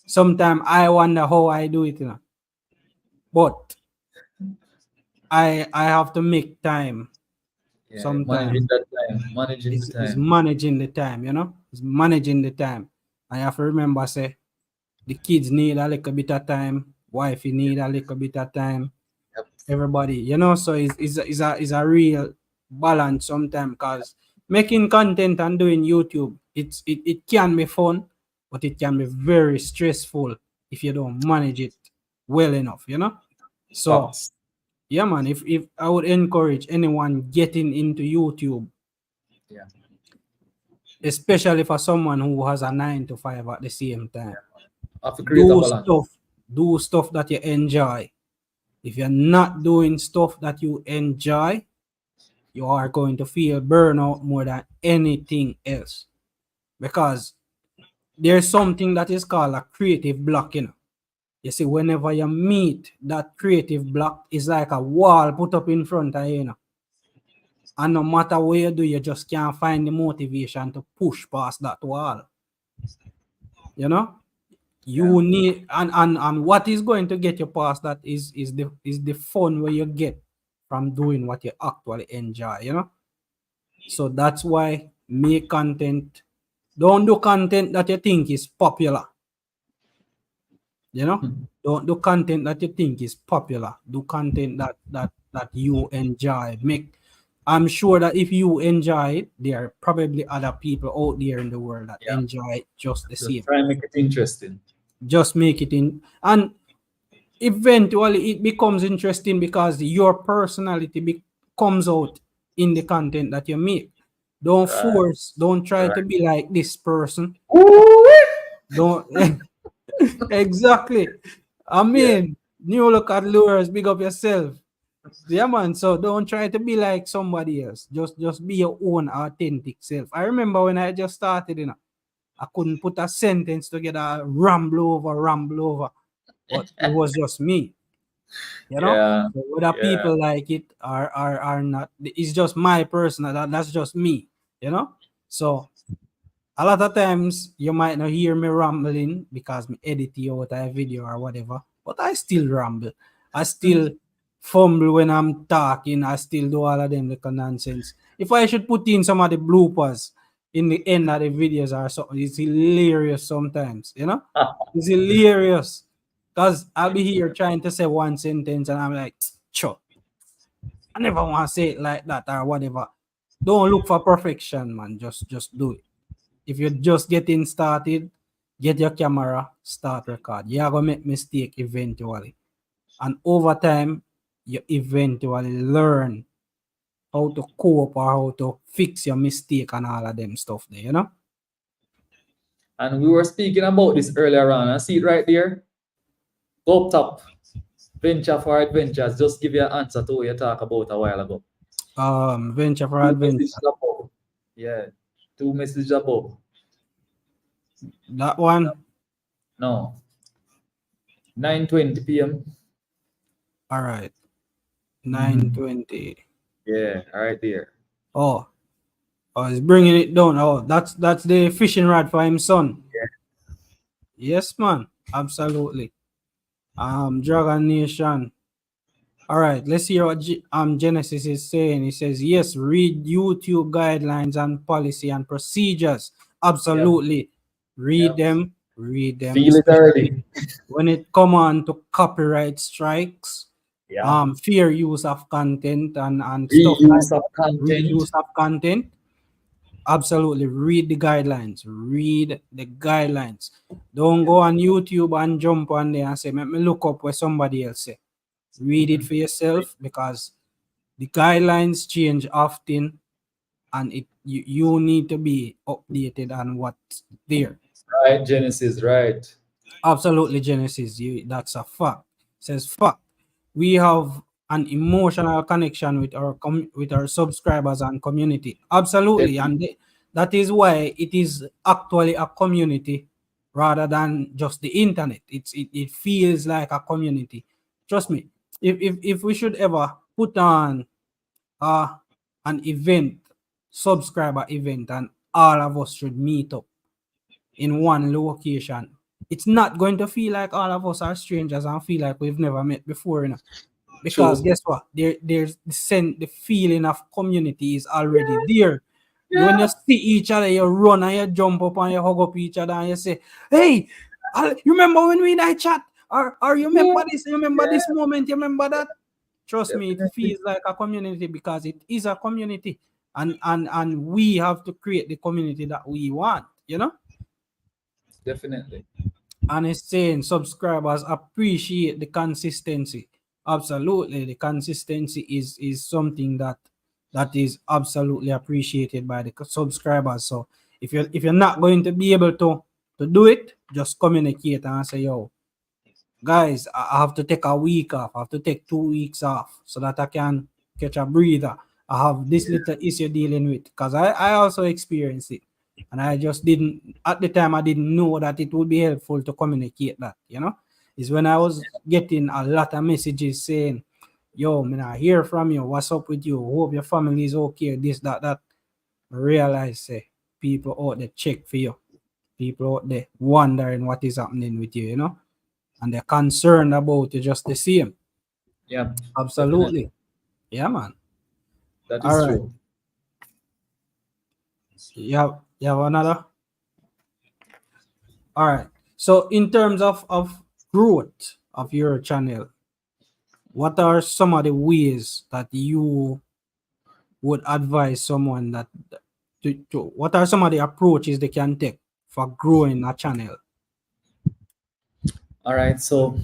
B: Sometimes I wonder how I do it, you know. But I have to make time.
C: yeah,
B: Sometimes
C: managing that time, managing the
B: is
C: time.
B: managing the time, you know. It's managing the time. I have to remember, say, the kids need a little bit of time, wifey need a little bit of time,
C: Yep.
B: everybody, you know. So it's a real balance sometimes, because making content and doing YouTube, it can be fun, but it can be very stressful if you don't manage it well enough, you know. So
C: Facts.
B: yeah, man, if I would encourage anyone getting into YouTube,
C: Yeah.
B: especially for someone who has a 9 to 5 at the same time,
C: Have to create a balance.
B: do stuff that you enjoy. If you're not doing stuff that you enjoy, you are going to feel burnout more than anything else, because there's something that is called a creative block, you know. You see, whenever you meet that creative block, it's like a wall put up in front of you, you know. And no matter what you do, you just can't find the motivation to push past that wall. You know? You need, and what is going to get you past that is the fun where you get from doing what you actually enjoy, you know. So that's why make content. Don't do content that you think is popular, you know. Don't do content that you think is popular. Do content that you enjoy. I'm sure that if you enjoy it, there are probably other people out there in the world that
C: Yeah.
B: enjoy it just the
C: Just
B: same.
C: try and make it interesting.
B: Just make it in, and eventually it becomes interesting because your personality comes out in the content that you make. Don't
C: Right.
B: force, don't try
C: Right.
B: to be like this person.
C: Ooh,
B: Don't exactly. I mean, new look at lures, big up yourself. Yeah, man. So don't try to be like somebody else. Just be your own authentic self. I remember when I just started, you know, I couldn't put a sentence together, ramble over, but it was just me, you know.
C: Yeah.
B: So whether
C: Yeah.
B: people like it or not, it's just my personal. That's just me, you know. So a lot of times you might not hear me rambling because me edit you out a video or whatever, but I still ramble. I still fumble when I'm talking. I still do all of them little nonsense. If I should put in some of the bloopers in the end of the videos or something, it's hilarious sometimes, you know? It's hilarious. Because I'll be here trying to say one sentence and I'm like, sure, I never want to say it like that or whatever. Don't look for perfection, man. Just do it. If you're just getting started, get your camera, start record. You're gonna make mistake eventually. And over time, you eventually learn how to cope or how to fix your mistake and all of them stuff there, you know?
C: And we were speaking about this earlier on. I see it right there. Go up top. Venture for adventures. Just give you an answer to what you talked about a while ago.
B: Venture for
C: Two
B: adventure.
C: messages above. Yeah. 2 messages above.
B: That one.
C: No. 9:20 p.m.
B: All right. 9:20.
C: Yeah, right there.
B: Oh, he's bringing it down. Oh, that's the fishing rod for him son.
C: Yeah.
B: Yes, man. Absolutely. Dragon Nation. All right, let's hear what Genesis is saying. He says, yes, read YouTube guidelines and policy and procedures.
C: Yep.
B: Absolutely.
C: Yep.
B: Read them,
C: Feel it
B: especially
C: early.
B: when it come on to copyright strikes,
C: Yeah.
B: fair use of content and stuff like
C: Reuse of
B: that.
C: content.
B: Reuse of content. Absolutely. Read the guidelines. Read the guidelines. Don't
C: Yeah.
B: go on YouTube and jump on there and say, let me look up what somebody else say. Read it
C: Mhm.
B: for yourself because the guidelines change often and you need to be updated on what's there.
C: Right, Genesis, right.
B: Absolutely, Genesis. That's a fact. Says fact. We have an emotional connection with with our subscribers and community. Absolutely,
C: Definitely.
B: and that is why it is actually a community rather than just the internet. It feels like a community. Trust me. If we should ever put on uh an event, subscriber event, and all of us should meet up in one location, it's not going to feel like all of us are strangers and feel like we've never met before, you know. Because
C: True.
B: guess what? There's the feeling of community is already there. When
C: Yeah.
B: you see each other, you run and you jump up and you hug up each other and you say, "Hey, you remember when we night chat? Or you
C: Yeah.
B: remember this? You remember this
C: Yeah.
B: moment? You remember that?" Trust me, it
C: Definitely.
B: feels like a community because it is a community, and we have to create the community that we want. You know.
C: Definitely.
B: And it's saying subscribers appreciate the consistency. Absolutely, the consistency is something that is absolutely appreciated by the subscribers. So if you're not going to be able to do it, just communicate and say, yo, guys, I have to take a week off. I have to take 2 weeks off so that I can catch a breather. I have this little issue dealing with because I also experienced it. And I just didn't, at the time, I didn't know that it would be helpful to communicate that, you know? Is when I was getting a lot of messages saying, yo, man, I hear from you. What's up with you? Hope your family is okay. This, that, that. I realize, say, people out there check for you. People out there wondering what is happening with you, you know? And they're concerned about you just the same.
C: Yeah. Definitely.
B: Absolutely. Yeah, man.
C: That
B: All
C: is
B: right.
C: true.
B: You have another? All right. So in terms of growth of your channel, what are some of the ways that you would advise someone that what are some of the approaches they can take for growing a channel?
C: All right. So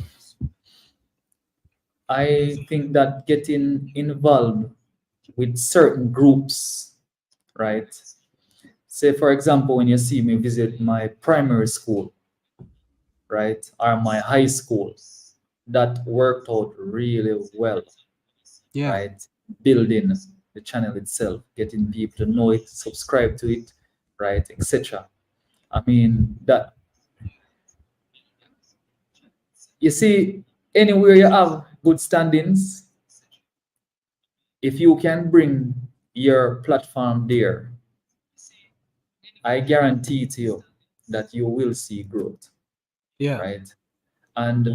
C: I think that getting involved with certain groups, right? Say, for example, when you see me visit my primary school, right, or my high school, that worked out really well,
B: Yeah.
C: right? Building the channel itself, getting people to know it, subscribe to it, right, etc. I mean, that you see, anywhere you have good standings, if you can bring your platform there, I guarantee to you that you will see growth,
B: Yeah.
C: right? And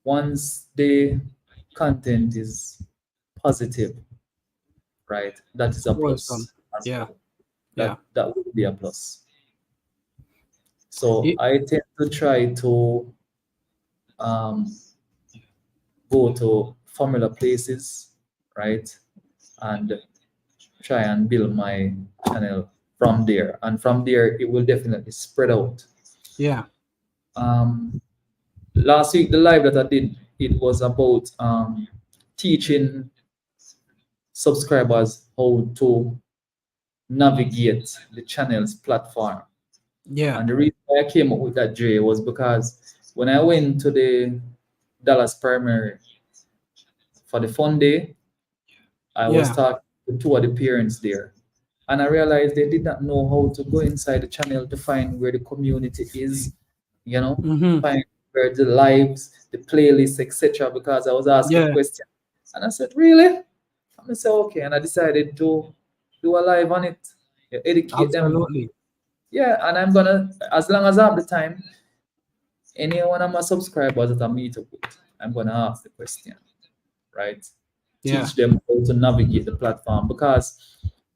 C: once the content is positive, right, that is a
B: Wholesome.
C: plus as
B: Yeah.
C: well.
B: Yeah.
C: That would be a plus. So
B: It,
C: I tend to try to um, go to familiar places, right, and try and build my channel from there. And from there, it will definitely spread out.
B: yeah.
C: Um, Last week, the live that I did, it was about teaching subscribers how to navigate the channel's platform.
B: Yeah.
C: And the reason why I came up with that, Jay, was because when I went to the Dallas primary for the fun day, I was
B: Yeah.
C: talking to two of the parents there. And I realized they did not know how to go inside the channel to find where the community is,
B: Mm-hmm.
C: find where the lives, the playlists, etc. Because I was asking
B: Yeah.
C: questions. And I said, really? I said, okay. And I decided to do a live on it, educate them.
B: Absolutely.
C: Yeah, and I'm gonna, as long as I have the time, any one of my subscribers that I meet up with, I'm gonna ask the question. right?
B: Yeah.
C: Teach them how to navigate the platform, because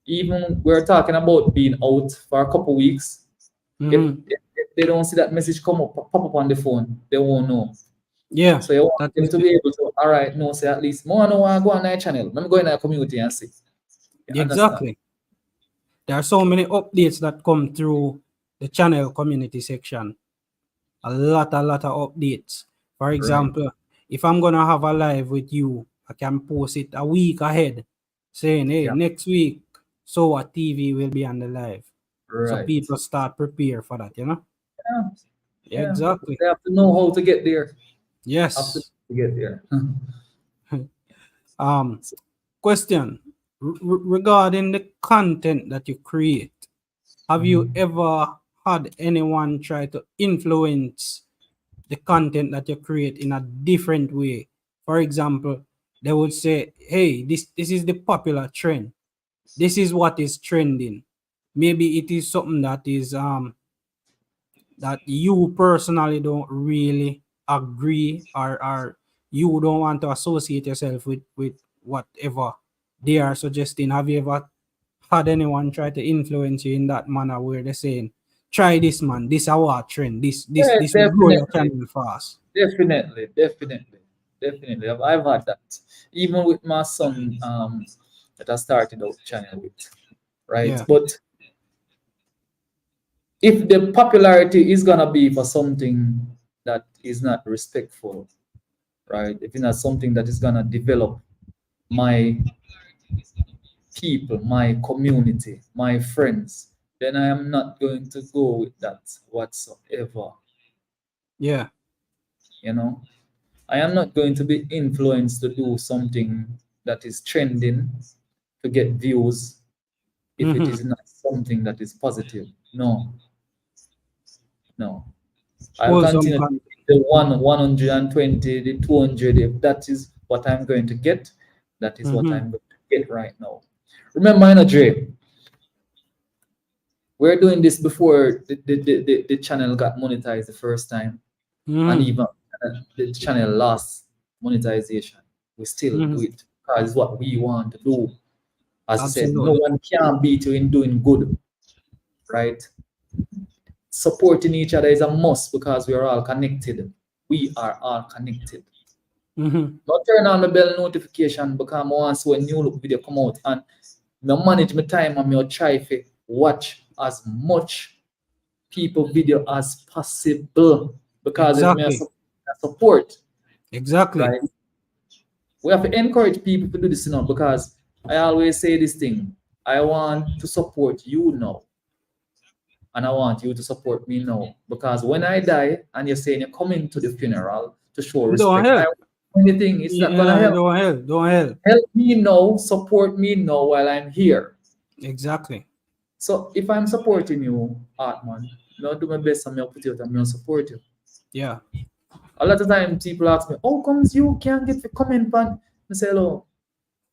C: even we're talking about being out for a couple weeks.
B: Mm-hmm.
C: If they don't see that message come up, pop up on the phone, they won't know.
B: Yeah.
C: So you want
B: That
C: them
B: is
C: to
B: it.
C: be able to, all right, no, say at least more no want go on that channel. Let me go in our community and see. You understand?
B: Exactly. There are so many updates that come through the channel community section. A lot of updates. For
C: Right,
B: example, if I'm gonna have a live with you, I can post it a week ahead, saying, "Hey,
C: yeah,
B: next week, so what TV will be on the live." So
C: right.
B: people start prepare for that, you know?
C: Yeah, yeah.
B: Exactly.
C: They have to know how to get there. Have to
B: Yes.
C: get there.
B: Um, question regarding the content that you create. Have you ever had anyone try to influence the content that you create in a different way? For example, they would say, "Hey, this is the popular trend. This is what is trending." Maybe it is something that is that you personally don't really agree, or you don't want to associate yourself with whatever they are suggesting. Have you ever had anyone try to influence you in that manner where they're saying, "Try this, man, this our trend,
C: Yeah,
B: this will grow your
C: definitely,
B: channel fast"?
C: definitely. I've had that. Even with my son, that I started out channel with, right?
B: Yeah.
C: But if the popularity is gonna be for something that is not respectful, right? If it's not something that is gonna develop my people, my community, my friends, then I am not going to go with that whatsoever.
B: Yeah.
C: You know, I am not going to be influenced to do something that is trending to get views if it
B: Mm-hmm.
C: is not something that is positive. No, no. I'll
B: Wholesome
C: continue to
B: content.
C: the 120, the 200. If that is what I'm going to get, that is what
B: Mm-hmm.
C: I'm going to get right now. Remember, Dre, we're doing this before the channel got monetized the first time, and
B: Mm-hmm.
C: even the channel lost monetization. We still do
B: Mm-hmm.
C: it because it's what we want to do. As I said, no
B: Absolutely.
C: one can beat you in doing good, right? Supporting each other is a must because we are all connected. We are all connected.
B: Mm-hmm.
C: Not turn on the bell notification because once when new look video come out, and me manage my time and me try to watch as much people video as possible, because if me a
B: Exactly.
C: support,
B: Exactly.
C: right? We have to encourage people to do this now, because I always say this thing. I want to support you now, and I want you to support me now. Because when I die and you're saying you're coming to the funeral to show
B: Don't
C: respect, I
B: help.
C: don't want anything. It's not gonna
B: Yeah,
C: help.
B: don't help. Don't help.
C: Help me now, support me now while I'm here.
B: Exactly.
C: So if I'm supporting you, Hartman, I'll do my best and I'll put you out and I'll support you.
B: Yeah.
C: A lot of times people ask me, "How comes you can't get the comment pan?" I say, "Hello,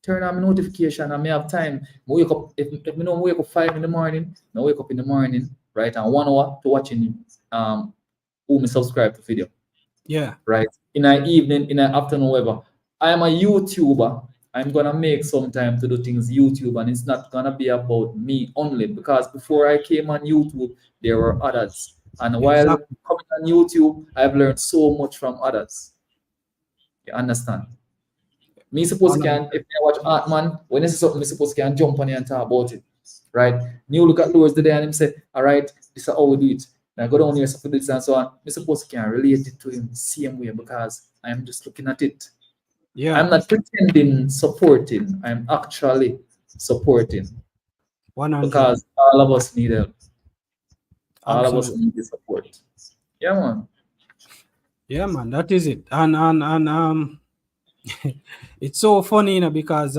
C: turn on my notification and may have time. I wake up if me don't wake up 5 in the morning, I wake up in the morning, right? And 1 hour to watching who me subscribe to video,
B: Yeah.
C: right? In the evening, in the afternoon, whatever. I am a YouTuber. I'm gonna make some time to do things YouTube, and it's not gonna be about me only, because before I came on YouTube, there were others. And while
B: Exactly.
C: coming on YouTube, I've learned so much from others. You understand? Me supposed to can, if I watch Hartman, when this is something, me supposed to can jump on it and talk about it. Right? New look at Lewis today and him say, all right, this is how we do it. And I go down here, so for this and so on. Me supposed to can relate it to him the same way, because I am just looking at it.
B: Yeah.
C: I'm not pretending supporting, I'm actually supporting,
B: 100.
C: because all of us need help. All of us
B: Absolutely.
C: need the support. Yeah, man.
B: Yeah, man. That is it. And it's so funny, because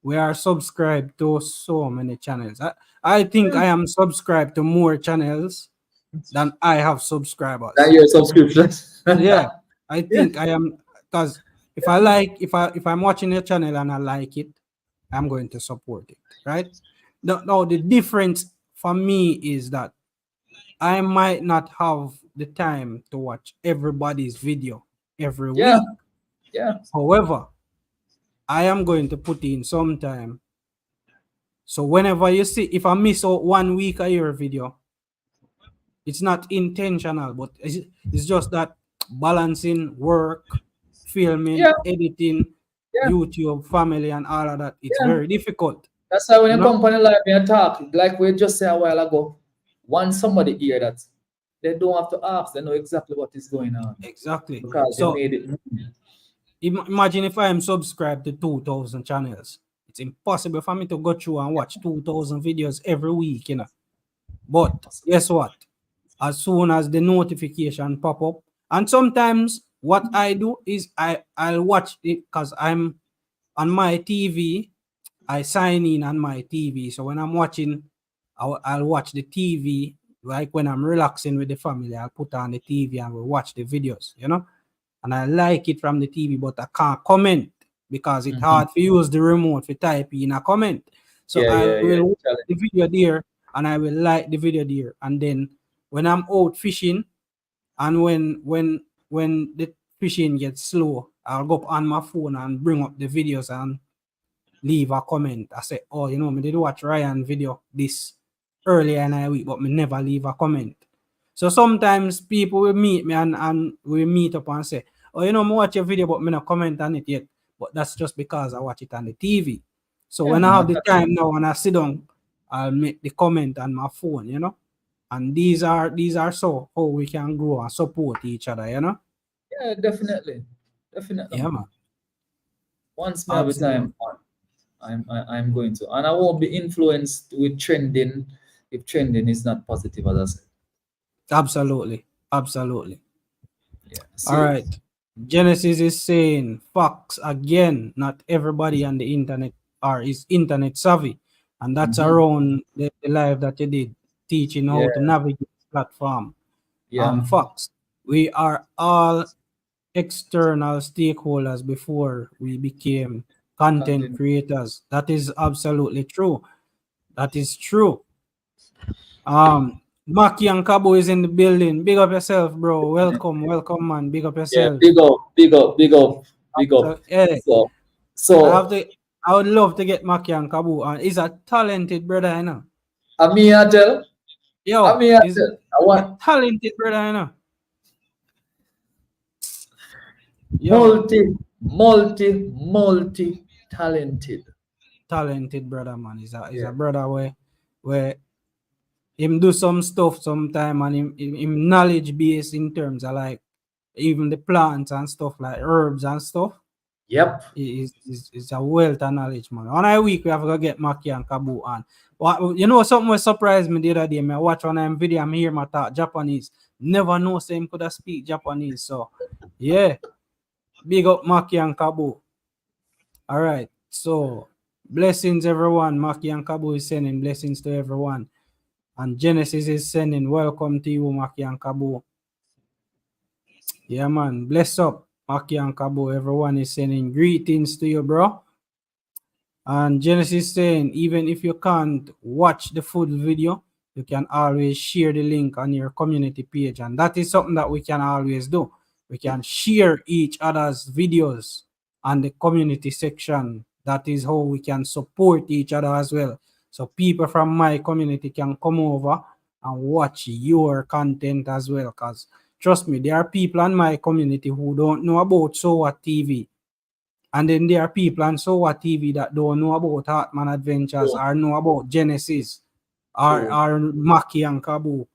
B: we are subscribed to so many channels. I think
C: Yeah.
B: I am subscribed to more channels than I have
C: That
B: subscribers.
C: your subscription.
B: Yeah, I
C: Yeah.
B: think I am, because if I'm watching a channel and I like it, I'm going to support it, right? No, the difference for me is that I might not have the time to watch everybody's video every
C: Yeah.
B: week.
C: Yeah.
B: However, I am going to put in some time. So whenever you see, if I miss out 1 week a year video, it's not intentional, but it's just that balancing work, filming,
C: Yeah,
B: editing,
C: yeah,
B: YouTube, family, and all of that. It's
C: yeah.
B: very difficult.
C: That's why when
B: You
C: you
B: know?
C: come on the live and talk, like we just said a while ago, once somebody hear that, they don't have to ask, they know exactly what is going on
B: Exactly.
C: because they
B: So
C: made it.
B: imagine if I am subscribed to 2,000 channels. It's impossible for me to go through and watch 2,000 videos every week, you know. But guess what? As soon as the notification pop up, and sometimes what I do is I'll watch it because I'm on my TV. I sign in on my TV, so when I'm watching, I'll watch the TV. Like when I'm relaxing with the family, I'll put on the TV and we'll watch the videos, you know. And I like it from the TV, but I can't comment because it's
C: Mhm.
B: hard to use the remote to type in a comment. So
C: Yeah,
B: I
C: yeah, yeah.
B: will watch
C: Challenge.
B: the video there and I will like the video there. And then when I'm out fishing and when the fishing gets slow, I'll go up on my phone and bring up the videos and leave a comment. I say, oh, you know, me did watch Ryan video this earlier in a week, but me never leave a comment. So sometimes people will meet me and we meet up and say, oh, you know, me watch your video, but me not comment on it yet. But that's just because I watch it on the TV. So
C: Yeah,
B: when I have
C: man.
B: the time now and I sit down, I'll make the comment on my phone, you know. And these are so how we can grow and support each other, you know.
C: Yeah, definitely. Definitely,
B: Yeah,
C: man.
B: man.
C: Once me have a
B: Absolutely.
C: time, I'm going to. And I won't be influenced with trending if trending is not positive, as I said.
B: Absolutely. Absolutely.
C: Yeah.
B: All
C: See?
B: right. Genesis is saying facts again. Not everybody on the internet is internet savvy, and that's
C: Mm-hmm.
B: around the live that you did teaching
C: Yeah,
B: how to navigate the platform.
C: yeah.
B: Facts. We are all external stakeholders before we became content
C: Content.
B: creators. That is absolutely true. That is true. Um, Maki and Kabo is in the building. Big up yourself, bro. Welcome, welcome, man. Big up
C: Yeah,
B: yourself.
C: big up, big up, big up, big up.
B: So, yeah,
C: So,
B: I have
C: so
B: to. I would love to get Maki and Kabu, and he's a talented brother, you know.
C: I tell,
B: Yo,
C: I
B: he's
C: tell, I
B: a
C: want
B: talented brother, you know. Yo,
C: multi talented.
B: talented brother, man. He's a
C: Yeah,
B: brother where him do some stuff sometime and him knowledge base in terms of like even the plants and stuff like herbs and stuff.
C: yep.
B: Is a wealth of knowledge, man. On a week we have to get Maki and Kabu on. What you know something was surprised me the other day. Me watch one of them video, I'm hear my talk Japanese. Never know same could have speak Japanese. So yeah, big up Maki and Kabu. All right. So blessings everyone. Maki and Kabu is sending blessings to everyone. And Genesis is sending welcome to you, Maki and Kabu. Yeah, man. Bless up, Maki and Kabu. Everyone is sending greetings to you, bro. And Genesis saying, even if you can't watch the full video, you can always share the link on your community page. And that is something that we can always do. We can share each other's videos on the community section. That is how we can support each other as well. So people from my community can come over and watch your content as well. Because trust me, there are people in my community who don't know about SOA TV, and then there are people on Sowa TV that don't know about Hartman Adventures
C: True,
B: or know about Genesis
C: true,
B: or Maki and Kabu.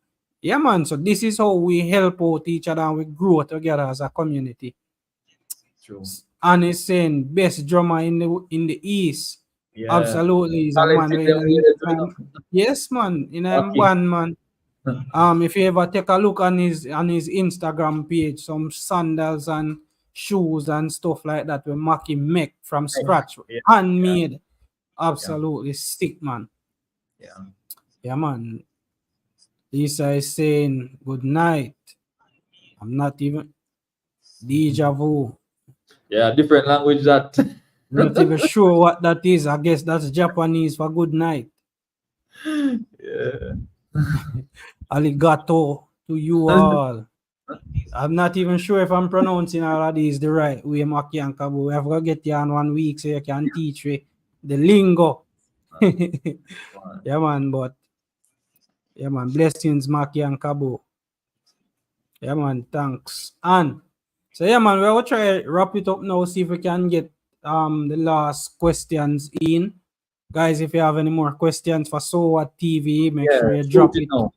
B: Yeah, man. So this is how we help out each other and we grow together as a community.
C: true.
B: And he's saying best drummer in the East.
C: Yeah.
B: Absolutely, he's a man
C: Talented
B: where
C: them way to do enough.
B: yes, man. In a
C: Okay.
B: band, man. If you ever take a look on his Instagram page, some sandals and shoes and stuff like that we Maki make from scratch,
C: Yeah, yeah,
B: handmade,
C: yeah,
B: absolutely sick, man.
C: yeah.
B: Yeah, man. Lisa is saying good night. I'm not even deja vu.
C: Yeah, different language that.
B: Not even sure what that is. I guess that's Japanese for good night.
C: Yeah.
B: Arigato to you all. I'm not even sure if I'm pronouncing all of these the right way, Maki and Kabu. We have to get you on 1 week so you can teach me the lingo. Yeah, man, but yeah, man, blessings, Maki and Kabu. Yeah, man, thanks. And so yeah, man, we will try to wrap it up now, see if we can get the last questions in. Guys, if you have any more questions for So What TV, make
C: Yeah,
B: sure you
C: shoot
B: drop
C: it
B: it
C: now.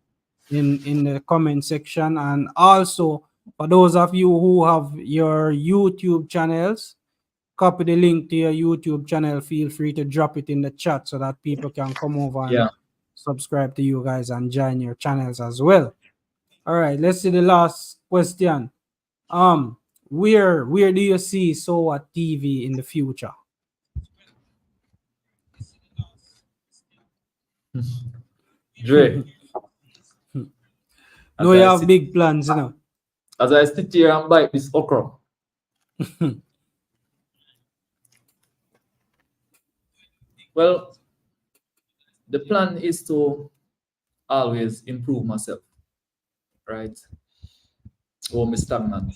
B: in the comment section. And also for those of you who have your YouTube channels, copy the link to your YouTube channel. Feel free to drop it in the chat so that people can come over and
C: Yeah.
B: subscribe to you guys and join your channels as well. All right, let's see the last question. Where do you see So What TV in the future?
C: Dre,
B: No,
C: as
B: you
C: I
B: have
C: sit
B: big plans, you know.
C: as I sit here and bite this okra. Well, the plan is to always improve myself, right? Or me stagnant.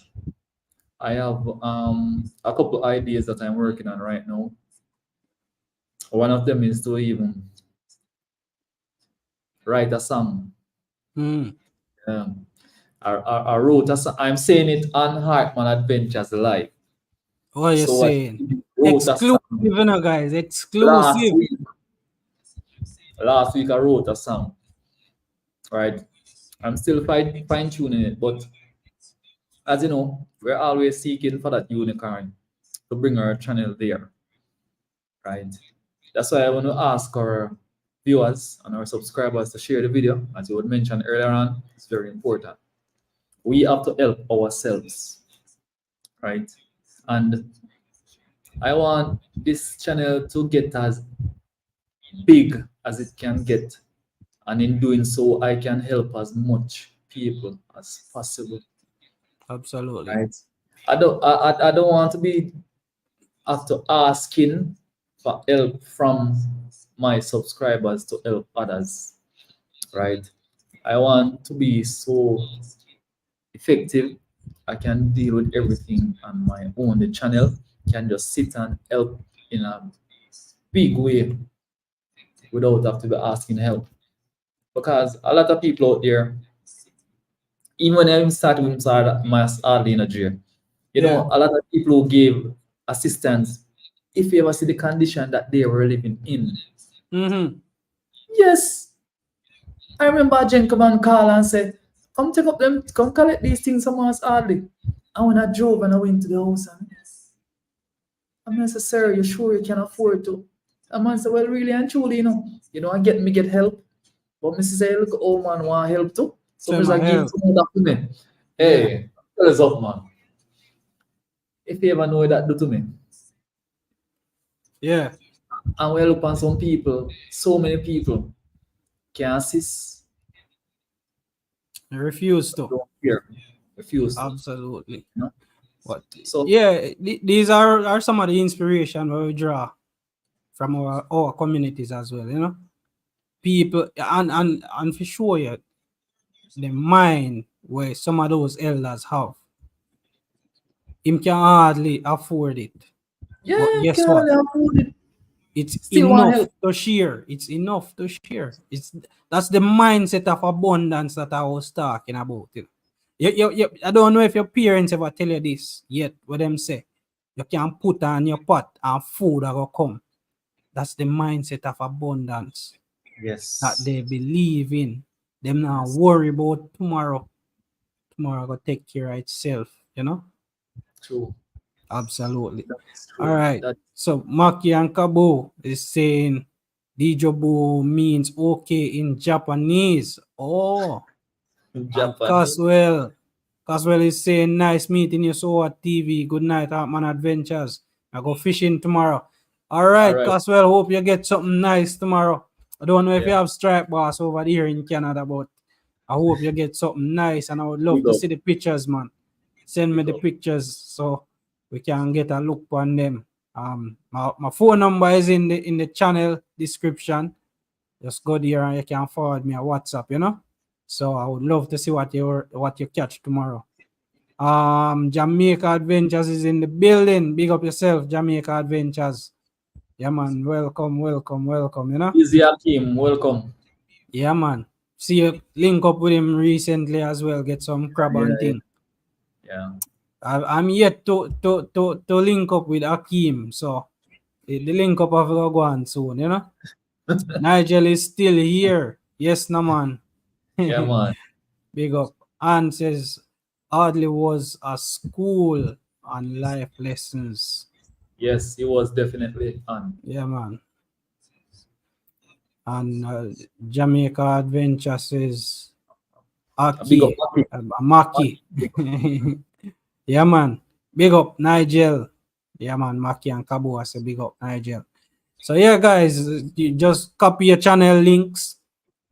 C: I have a couple ideas that I'm working on right now. One of them is to even write a song.
B: Mm.
C: I wrote a song. I'm saying it on Hartman Adventures Live.
B: What are you
C: So I
B: saying?
C: wrote a
B: Exclusive,
C: song
B: you know, guys.
C: last
B: Exclusive.
C: week. Last week I wrote a song. Right. I'm still fine tuning it, but as you know, we're always seeking for that unicorn to bring our channel there. Right. That's why I want to ask our viewers and our subscribers to share the video, as you would mention earlier on. It's very important. We have to help ourselves, right? And I want this channel to get as big as it can get, and in doing so, I can help as much people as possible,
B: Absolutely.
C: right? I don't want to be after asking for help from my subscribers to help others, right? I want to be so effective. I can deal with everything on my own. The channel can just sit and help in a big way without have to be asking help. Because a lot of people out there, even when I started with my hardly in a year, you
B: Yeah.
C: know, a lot of people who gave assistance if you ever see the condition that they were living in.
B: Mm-hmm.
C: Yes, I remember a gentleman call and said, come take up them, come collect these things from us hardly. And when I drove and I went to the house, and I'm not sir, you sure you can afford to? A man said, well, really and truly, I get help. But Mrs. say, look, old man want help too. So
B: Send
C: Mrs.
B: my
C: I give
B: help.
C: some that to me.
B: Yeah.
C: Hey, tell us up, man. If you ever know what that do to me.
B: Yeah.
C: And we look on some people, so many people can assist,
B: I refuse to.
C: don't care, refuse to.
B: Absolutely.
C: You know?
B: What?
C: So
B: Yeah, these are some of the inspiration where we draw from our communities as well, you know. People and for sure, yeah, the mind where some of those elders have, him can hardly afford it.
C: yeah,
B: But guess
C: can
B: what?
C: only afford it.
B: It's
C: Still want
B: enough
C: help.
B: to share. It's enough to share. That's the mindset of abundance that I was talking about. I don't know if your parents ever tell you this yet. What them say? You can put on your pot and food that will come. That's the mindset of abundance that
C: Yes.
B: they believe in. Them not
C: Yes.
B: worry about tomorrow. Tomorrow will take care of itself. You know.
C: True.
B: Absolutely.
C: That's
B: All
C: true.
B: right.
C: That
B: So Maki and Kabo is saying Dijobu means okay in Japanese. Oh, and
C: Japanese.
B: Caswell is saying nice meeting you so at TV. Good night, Hartman Adventures. I go fishing tomorrow. All
C: All
B: right,
C: right.
B: Caswell. Hope you get something nice tomorrow. I don't know if you
C: Yeah.
B: have striped bass over here in Canada, but I hope you get something nice, and I would love
C: Big
B: to
C: up.
B: see the pictures, man. Send me
C: Big
B: the
C: up.
B: pictures so we can get a look on them. My phone number is in the channel description. Just go there and you can forward me a WhatsApp, you know. So I would love to see what you catch tomorrow. Jamaica Adventures is in the building. Big up yourself, Jamaica Adventures. Yeah, man. Welcome, welcome, welcome. You know?
C: Easy Hakim, welcome.
B: Yeah, man. See you link up with him recently as well. Get some crab
C: Yeah,
B: and thing.
C: yeah.
B: I'm yet to link up with Akeem. So the link up of go on soon, you know? Nigel is still here. Yes, no man.
C: Yeah, man.
B: Big up. Ann says Audley was a school on life lessons.
C: Yes, he was definitely on.
B: Yeah, man. And Jamaica Adventure says
C: A big up,
B: Aki,
C: Hakim.
B: Maki. Yeah, man. Big up Nigel. Yeah, man. Maki and Kabua say big up Nigel. So yeah, guys, you just copy your channel links,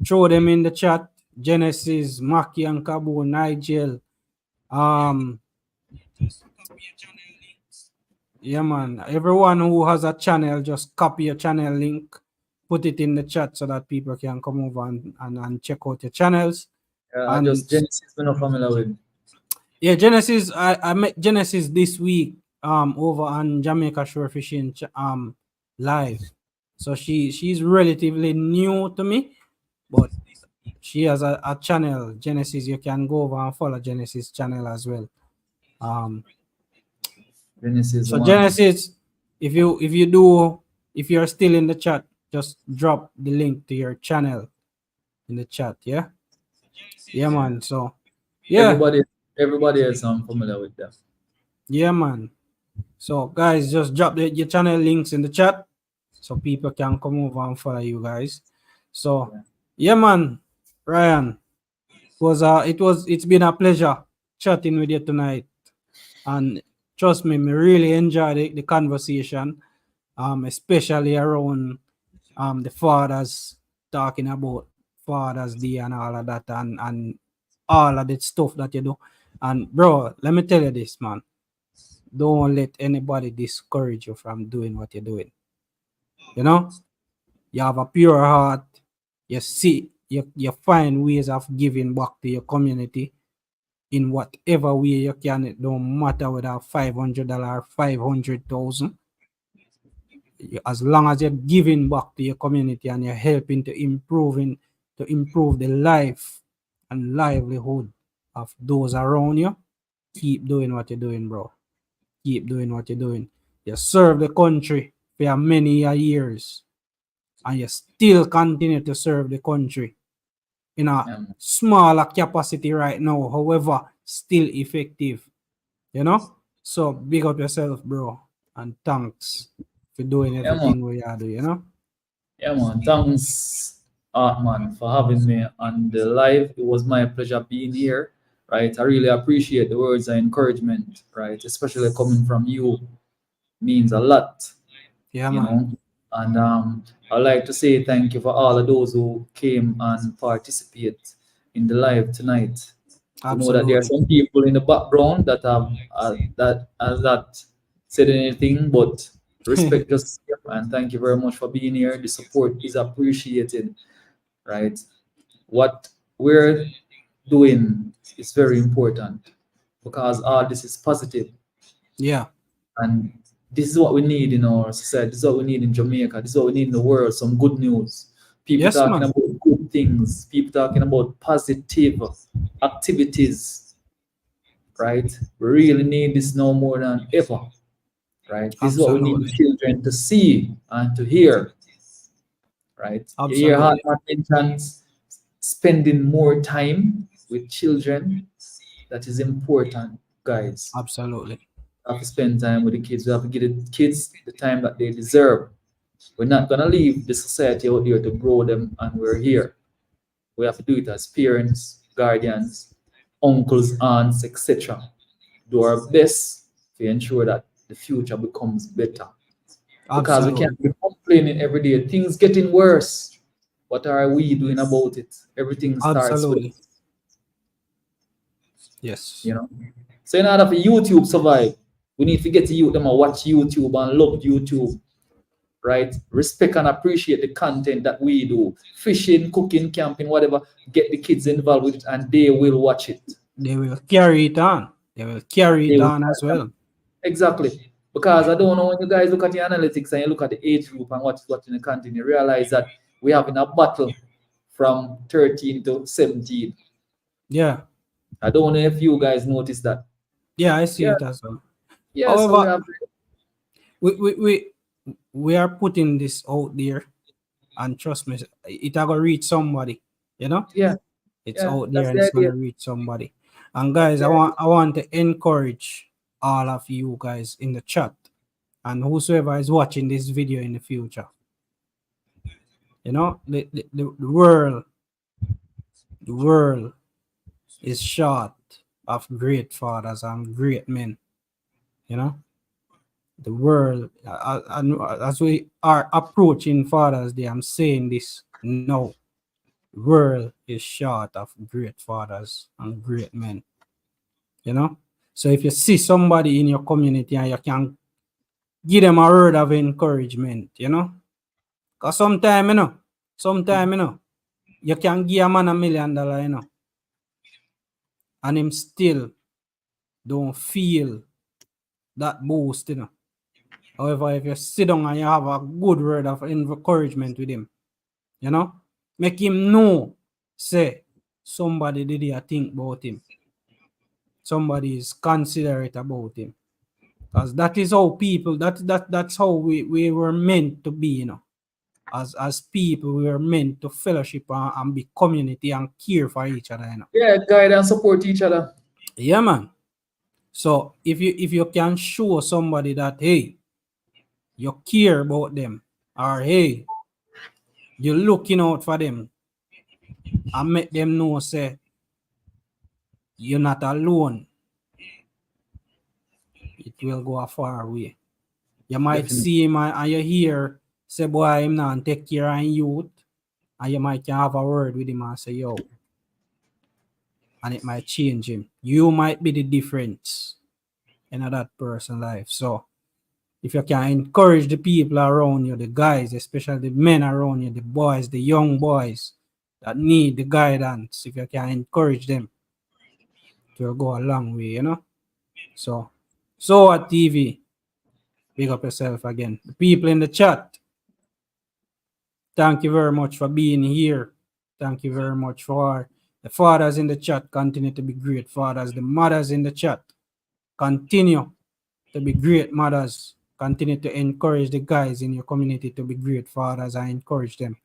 B: throw them in the chat. Genesis, Maki and Kabu, Nigel. Yeah, man. Everyone who has a channel, just copy your channel link, put it in the chat so that people can come over and check out your channels.
C: I
B: And
C: just Genesis, we're not familiar with.
B: yeah, Genesis. I met Genesis this week over on Jamaica Shore Fishing live. So she's relatively new to me, but she has a channel, Genesis. You can go over and follow Genesis channel as well.
C: Genesis,
B: So
C: man.
B: Genesis, if you're still in the chat, just drop the link to your channel in the chat. Yeah, yeah, man. So yeah,
C: Everybody else I'm familiar with them.
B: yeah, man. So guys, just drop your channel links in the chat so people can come over and follow you guys. So yeah, man. Ryan, it's been a pleasure chatting with you tonight, and trust me, me really enjoyed the conversation, especially around the fathers, talking about Father's Day and all of that, and all of the stuff that you do. And bro, let me tell you this, man. Don't let anybody discourage you from doing what you're doing. You know, you have a pure heart. You see, you find ways of giving back to your community in whatever way you can. It don't matter whether $500, 500,000. As long as you're giving back to your community and you're helping to improve the life and livelihood of those around you, keep doing what you're doing, bro. Keep doing what you're doing. You serve the country for many years, and you still continue to serve the country in a smaller capacity right now, however, still effective. You know? So big up yourself, bro. And thanks for doing everything we are doing, you know?
C: Yeah, man. Thanks, Hartman, for having me on the live. It was my pleasure being here. Right. I really appreciate the words of encouragement, right? Especially coming from you. Means a lot.
B: Yeah,
C: you
B: man.
C: know. And I'd like to say thank you for all of those who came and participate in the live tonight. You know that there are some people in the background that have that has not said anything, but respect us and thank you very much for being here. The support is appreciated, right? What we're doing is very important because all this is positive.
B: Yeah.
C: And this is what we need in our society. This is what we need in Jamaica. This is what we need in the world. Some good news. People talking about good things. People talking about positive activities. Right? We really need this now more than ever. Right? This is what we need children to see and to hear. Right? You hear Hartman mentions spending more time with children. That is important, guys.
B: Absolutely.
C: We have to spend time with the kids. We have to give the kids the time that they deserve. We're not going to leave the society out there to grow them, and we're here. We have to do it as parents, guardians, uncles, aunts, etc. Do our best to ensure that the future becomes better. Because we can't be complaining every day. Things getting worse. What are we doing about it? Everything starts with us.
B: Yes.
C: You know. So in order for YouTube survive, we need to get to you them and watch YouTube and love YouTube. Right? Respect and appreciate the content that we do. Fishing, cooking, camping, whatever. Get the kids involved with it and they will watch it.
B: They will carry it on. They will carry
C: They
B: it
C: will
B: on as well.
C: exactly. Because I don't know when you guys look at the analytics and you look at the age group and what is watching the content, you realize that we have in a battle from 13 to 17.
B: Yeah.
C: I don't know if you guys noticed that.
B: Yeah, I see
C: Yeah,
B: it as well.
C: yeah. So we
B: However,
C: have
B: we are putting this out there, and trust me, it are gonna reach somebody. You know,
C: yeah,
B: it's
C: yeah.
B: out there
C: That's
B: and
C: the
B: it's
C: idea.
B: gonna reach somebody. And
C: That's
B: guys,
C: the idea.
B: I want to encourage all of you guys in the chat and whosoever is watching this video in the future. You know, the world is short of great fathers and great men. You know, the world, as we are approaching Father's Day, I'm saying this now. The world is short of great fathers and great men. You know, so if you see somebody in your community and you can give them a word of encouragement, you know, because sometimes, you can give a man $1 million, and him still don't feel that boost, However, if you sit down and you have a good word of encouragement with him, make him know, say, somebody did a think about him. Somebody is considerate about him. Because that is how people, that's how we were meant to be, As people, we were meant to fellowship and be community and care for each other.
C: Yeah, guide and support each other.
B: Yeah, man. So if you can show somebody that, hey, you care about them, or hey, you're looking out for them, and make them know, say, you're not alone, it will go a far way. You might
C: Definitely.
B: see him and you hear, say, boy, him now take care of him youth, and you might can have a word with him and say, yo, and it might change him. You might be the difference in that person's life. So if you can encourage the people around you, the guys, especially the men around you, the boys, the young boys that need the guidance, if you can encourage them, it will go a long way, So at TV, big up yourself again. The people in the chat, thank you very much for being here. Thank you very much for the fathers in the chat. Continue to be great fathers. The mothers in the chat, continue to be great mothers. Continue to encourage the guys in your community to be great fathers and encourage them.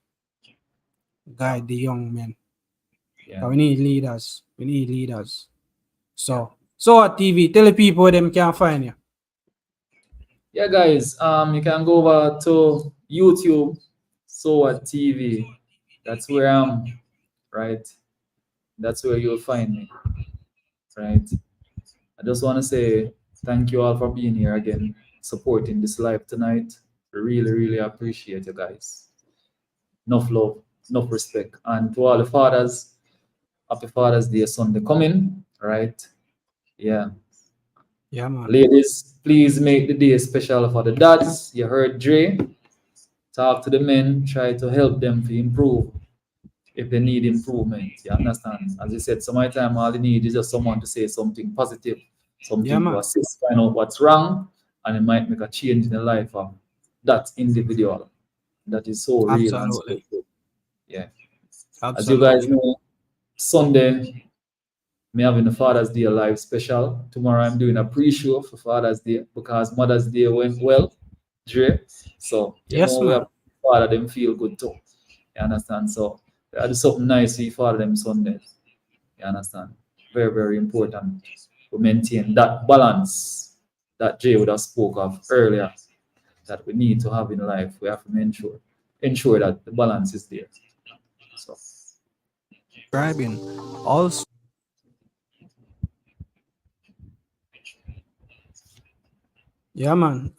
B: Guide the young men.
C: Yeah.
B: We need leaders. We need leaders. So at TV, tell the people where them can find you.
C: Yeah, guys. You can go over to YouTube, so at TV. That's where I'm. Right. That's where you'll find me. Right. I just want to say thank you all for being here again, supporting this live tonight. Really, really appreciate you guys. Enough love, enough respect. And to all the fathers, happy Father's Day Sunday coming, right? Yeah.
B: Yeah, man.
C: Ladies, please make the day special for the dads. You heard Dre. Talk to the men, try to help them to improve if they need improvement. You understand? As I said, some of the time all they need is just someone to say something positive,
B: Yeah,
C: something to
B: man.
C: assist, find out what's wrong, and it might make a change in the life of that individual. That is so real and so
B: Absolutely.
C: good. Yeah. As you guys
B: Absolutely.
C: know, Sunday, me having a Father's Day live special. Tomorrow I'm doing a pre-show for Father's Day because Mother's Day went well, Dre. So
B: Yes,
C: we have
B: man.
C: father them feel good too. You understand? So I do something nice for father them Sundays. You understand? Very, very important to maintain that balance that Jay would have spoke of earlier that we need to have in life. We have to ensure that the balance is there. So
B: Driving. Also, yeah, man.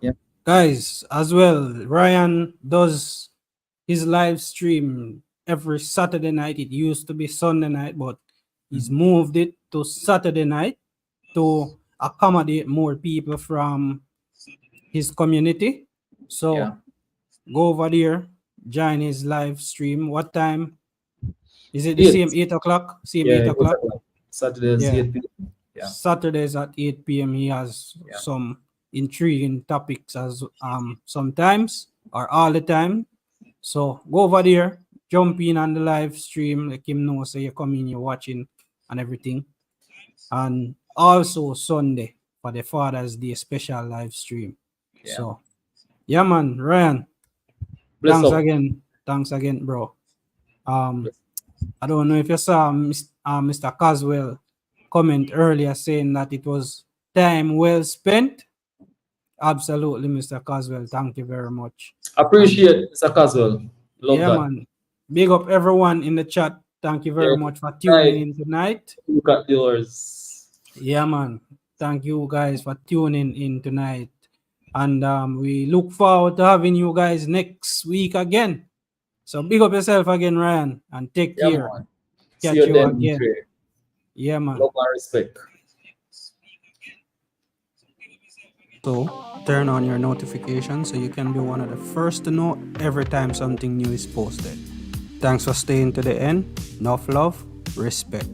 C: yeah.
B: Guys, as well, Ryan does his live stream every Saturday night. It used to be Sunday night, but he's moved it to Saturday night to accommodate more people from his community. So
C: Yeah.
B: go over there, join his live stream. What time? Is it the
C: 8.
B: same 8 o'clock? Same
C: Yeah,
B: 8 o'clock?
C: exactly. Saturdays
B: Yeah.
C: 8 p.m. Yeah.
B: Saturdays at 8 p.m. He has
C: Yeah.
B: some intriguing topics as sometimes or all the time. So go over there, jump in on the live stream, let him know so you come in, you're watching and everything. And also Sunday for the Father's Day special live stream.
C: Yeah.
B: So yeah, man, Ryan.
C: Bless
B: Thanks
C: up.
B: again. Thanks again, bro. I don't know if you saw Mr. Caswell comment earlier saying that it was time well spent. Absolutely, Mr. Caswell. Thank you very much.
C: Appreciate Mr. Caswell. Love
B: Yeah,
C: that.
B: man. Big up everyone in the chat. Thank you very
C: Yeah.
B: much for tuning in tonight.
C: Look at yours.
B: Yeah, man. Thank you guys for tuning in tonight. And we look forward to having you guys next week again. So big up yourself again, Ryan, and take
C: Yeah,
B: care.
C: man.
B: Catch
C: See you
B: you
C: then.
B: again.
C: Trey.
B: Yeah, man.
C: Love and respect.
B: So turn on your notifications so you can be one of the first to know every time something new is posted. Thanks for staying to the end. Enough love, respect.